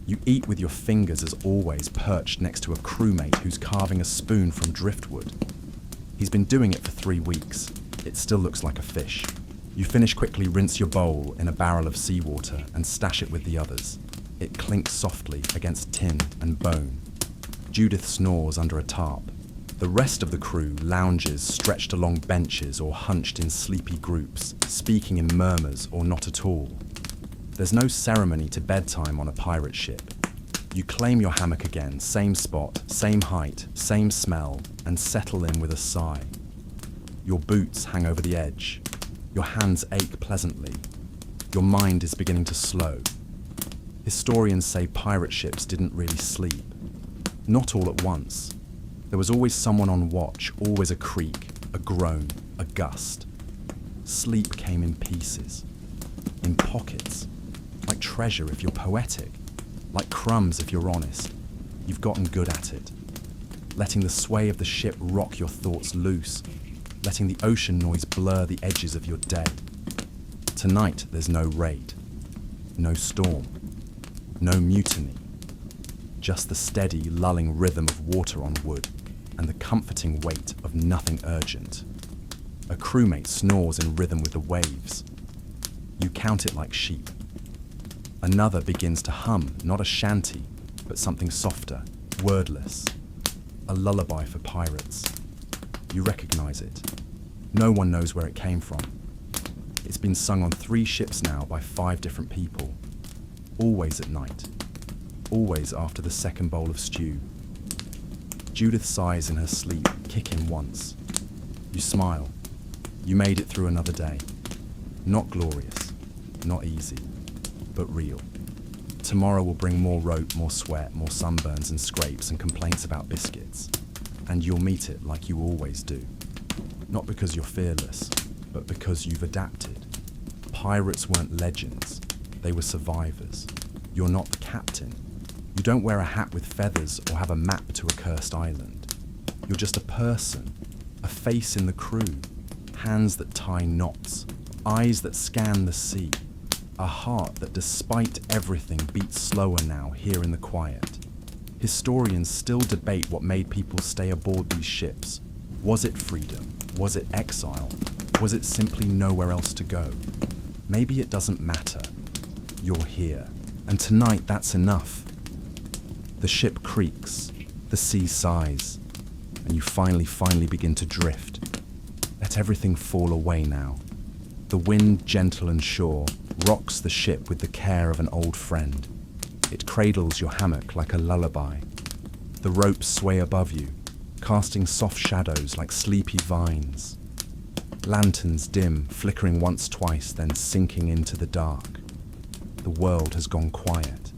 You eat with your fingers as always, perched next to a crewmate who's carving a spoon from driftwood. He's been doing it for 3 weeks. It still looks like a fish. You finish quickly, rinse your bowl in a barrel of seawater and stash it with the others. It clinks softly against tin and bone. Judith snores under a tarp. The rest of the crew lounges stretched along benches or hunched in sleepy groups, speaking in murmurs or not at all. There's no ceremony to bedtime on a pirate ship. You claim your hammock again, same spot, same height, same smell, and settle in with a sigh. Your boots hang over the edge. Your hands ache pleasantly. Your mind is beginning to slow. Historians say pirate ships didn't really sleep. Not all at once. There was always someone on watch, always a creak, a groan, a gust. Sleep came in pieces, in pockets, like treasure if you're poetic, like crumbs if you're honest. You've gotten good at it. Letting the sway of the ship rock your thoughts loose, letting the ocean noise blur the edges of your day. Tonight there's no raid, no storm, no mutiny. Just the steady, lulling rhythm of water on wood and the comforting weight of nothing urgent. A crewmate snores in rhythm with the waves. You count it like sheep. Another begins to hum, not a shanty, but something softer, wordless. A lullaby for pirates. You recognize it. No one knows where it came from. It's been sung on 3 ships now by 5 different people. Always at night. Always after the second bowl of stew. Judith sighs in her sleep, kicking once. You smile. You made it through another day. Not glorious, not easy, but real. Tomorrow will bring more rope, more sweat, more sunburns and scrapes and complaints about biscuits. And you'll meet it like you always do. Not because you're fearless, but because you've adapted. Pirates weren't legends, they were survivors. You're not the captain. You don't wear a hat with feathers or have a map to a cursed island. You're just a person, a face in the crew, hands that tie knots, eyes that scan the sea, a heart that despite everything beats slower now here in the quiet. Historians still debate what made people stay aboard these ships. Was it freedom? Was it exile? Was it simply nowhere else to go? Maybe it doesn't matter. You're here. And tonight that's enough. The ship creaks, the sea sighs, and you finally begin to drift. Let everything fall away now. The wind, gentle and sure, rocks the ship with the care of an old friend. It cradles your hammock like a lullaby. The ropes sway above you, casting soft shadows like sleepy vines. Lanterns dim, flickering once, twice, then sinking into the dark. The world has gone quiet.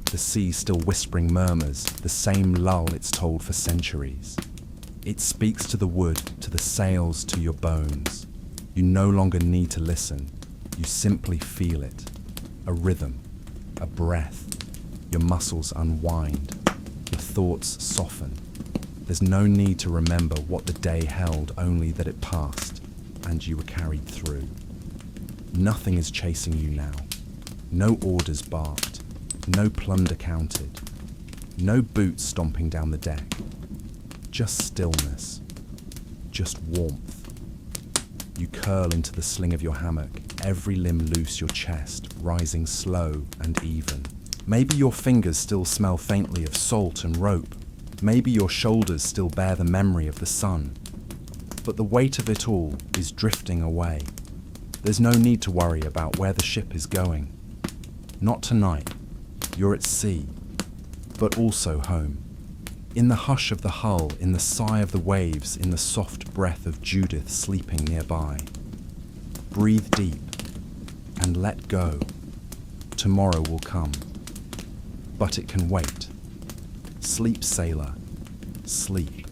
The sea still whispering murmurs, the same lull it's told for centuries. It speaks to the wood, to the sails, to your bones. You no longer need to listen. You simply feel it. A rhythm, a breath. Your muscles unwind. Your thoughts soften. There's no need to remember what the day held, only that it passed, and you were carried through. Nothing is chasing you now. No orders barked. No plunder counted. No boots stomping down the deck. Just stillness. Just warmth. You curl into the sling of your hammock, every limb loose, your chest rising slow and even. Maybe your fingers still smell faintly of salt and rope. Maybe your shoulders still bear the memory of the sun. But the weight of it all is drifting away. There's no need to worry about where the ship is going. Not tonight. You're at sea, but also home. In the hush of the hull, in the sigh of the waves, in the soft breath of Judith sleeping nearby. Breathe deep and let go. Tomorrow will come, but it can wait. Sleep, sailor, sleep.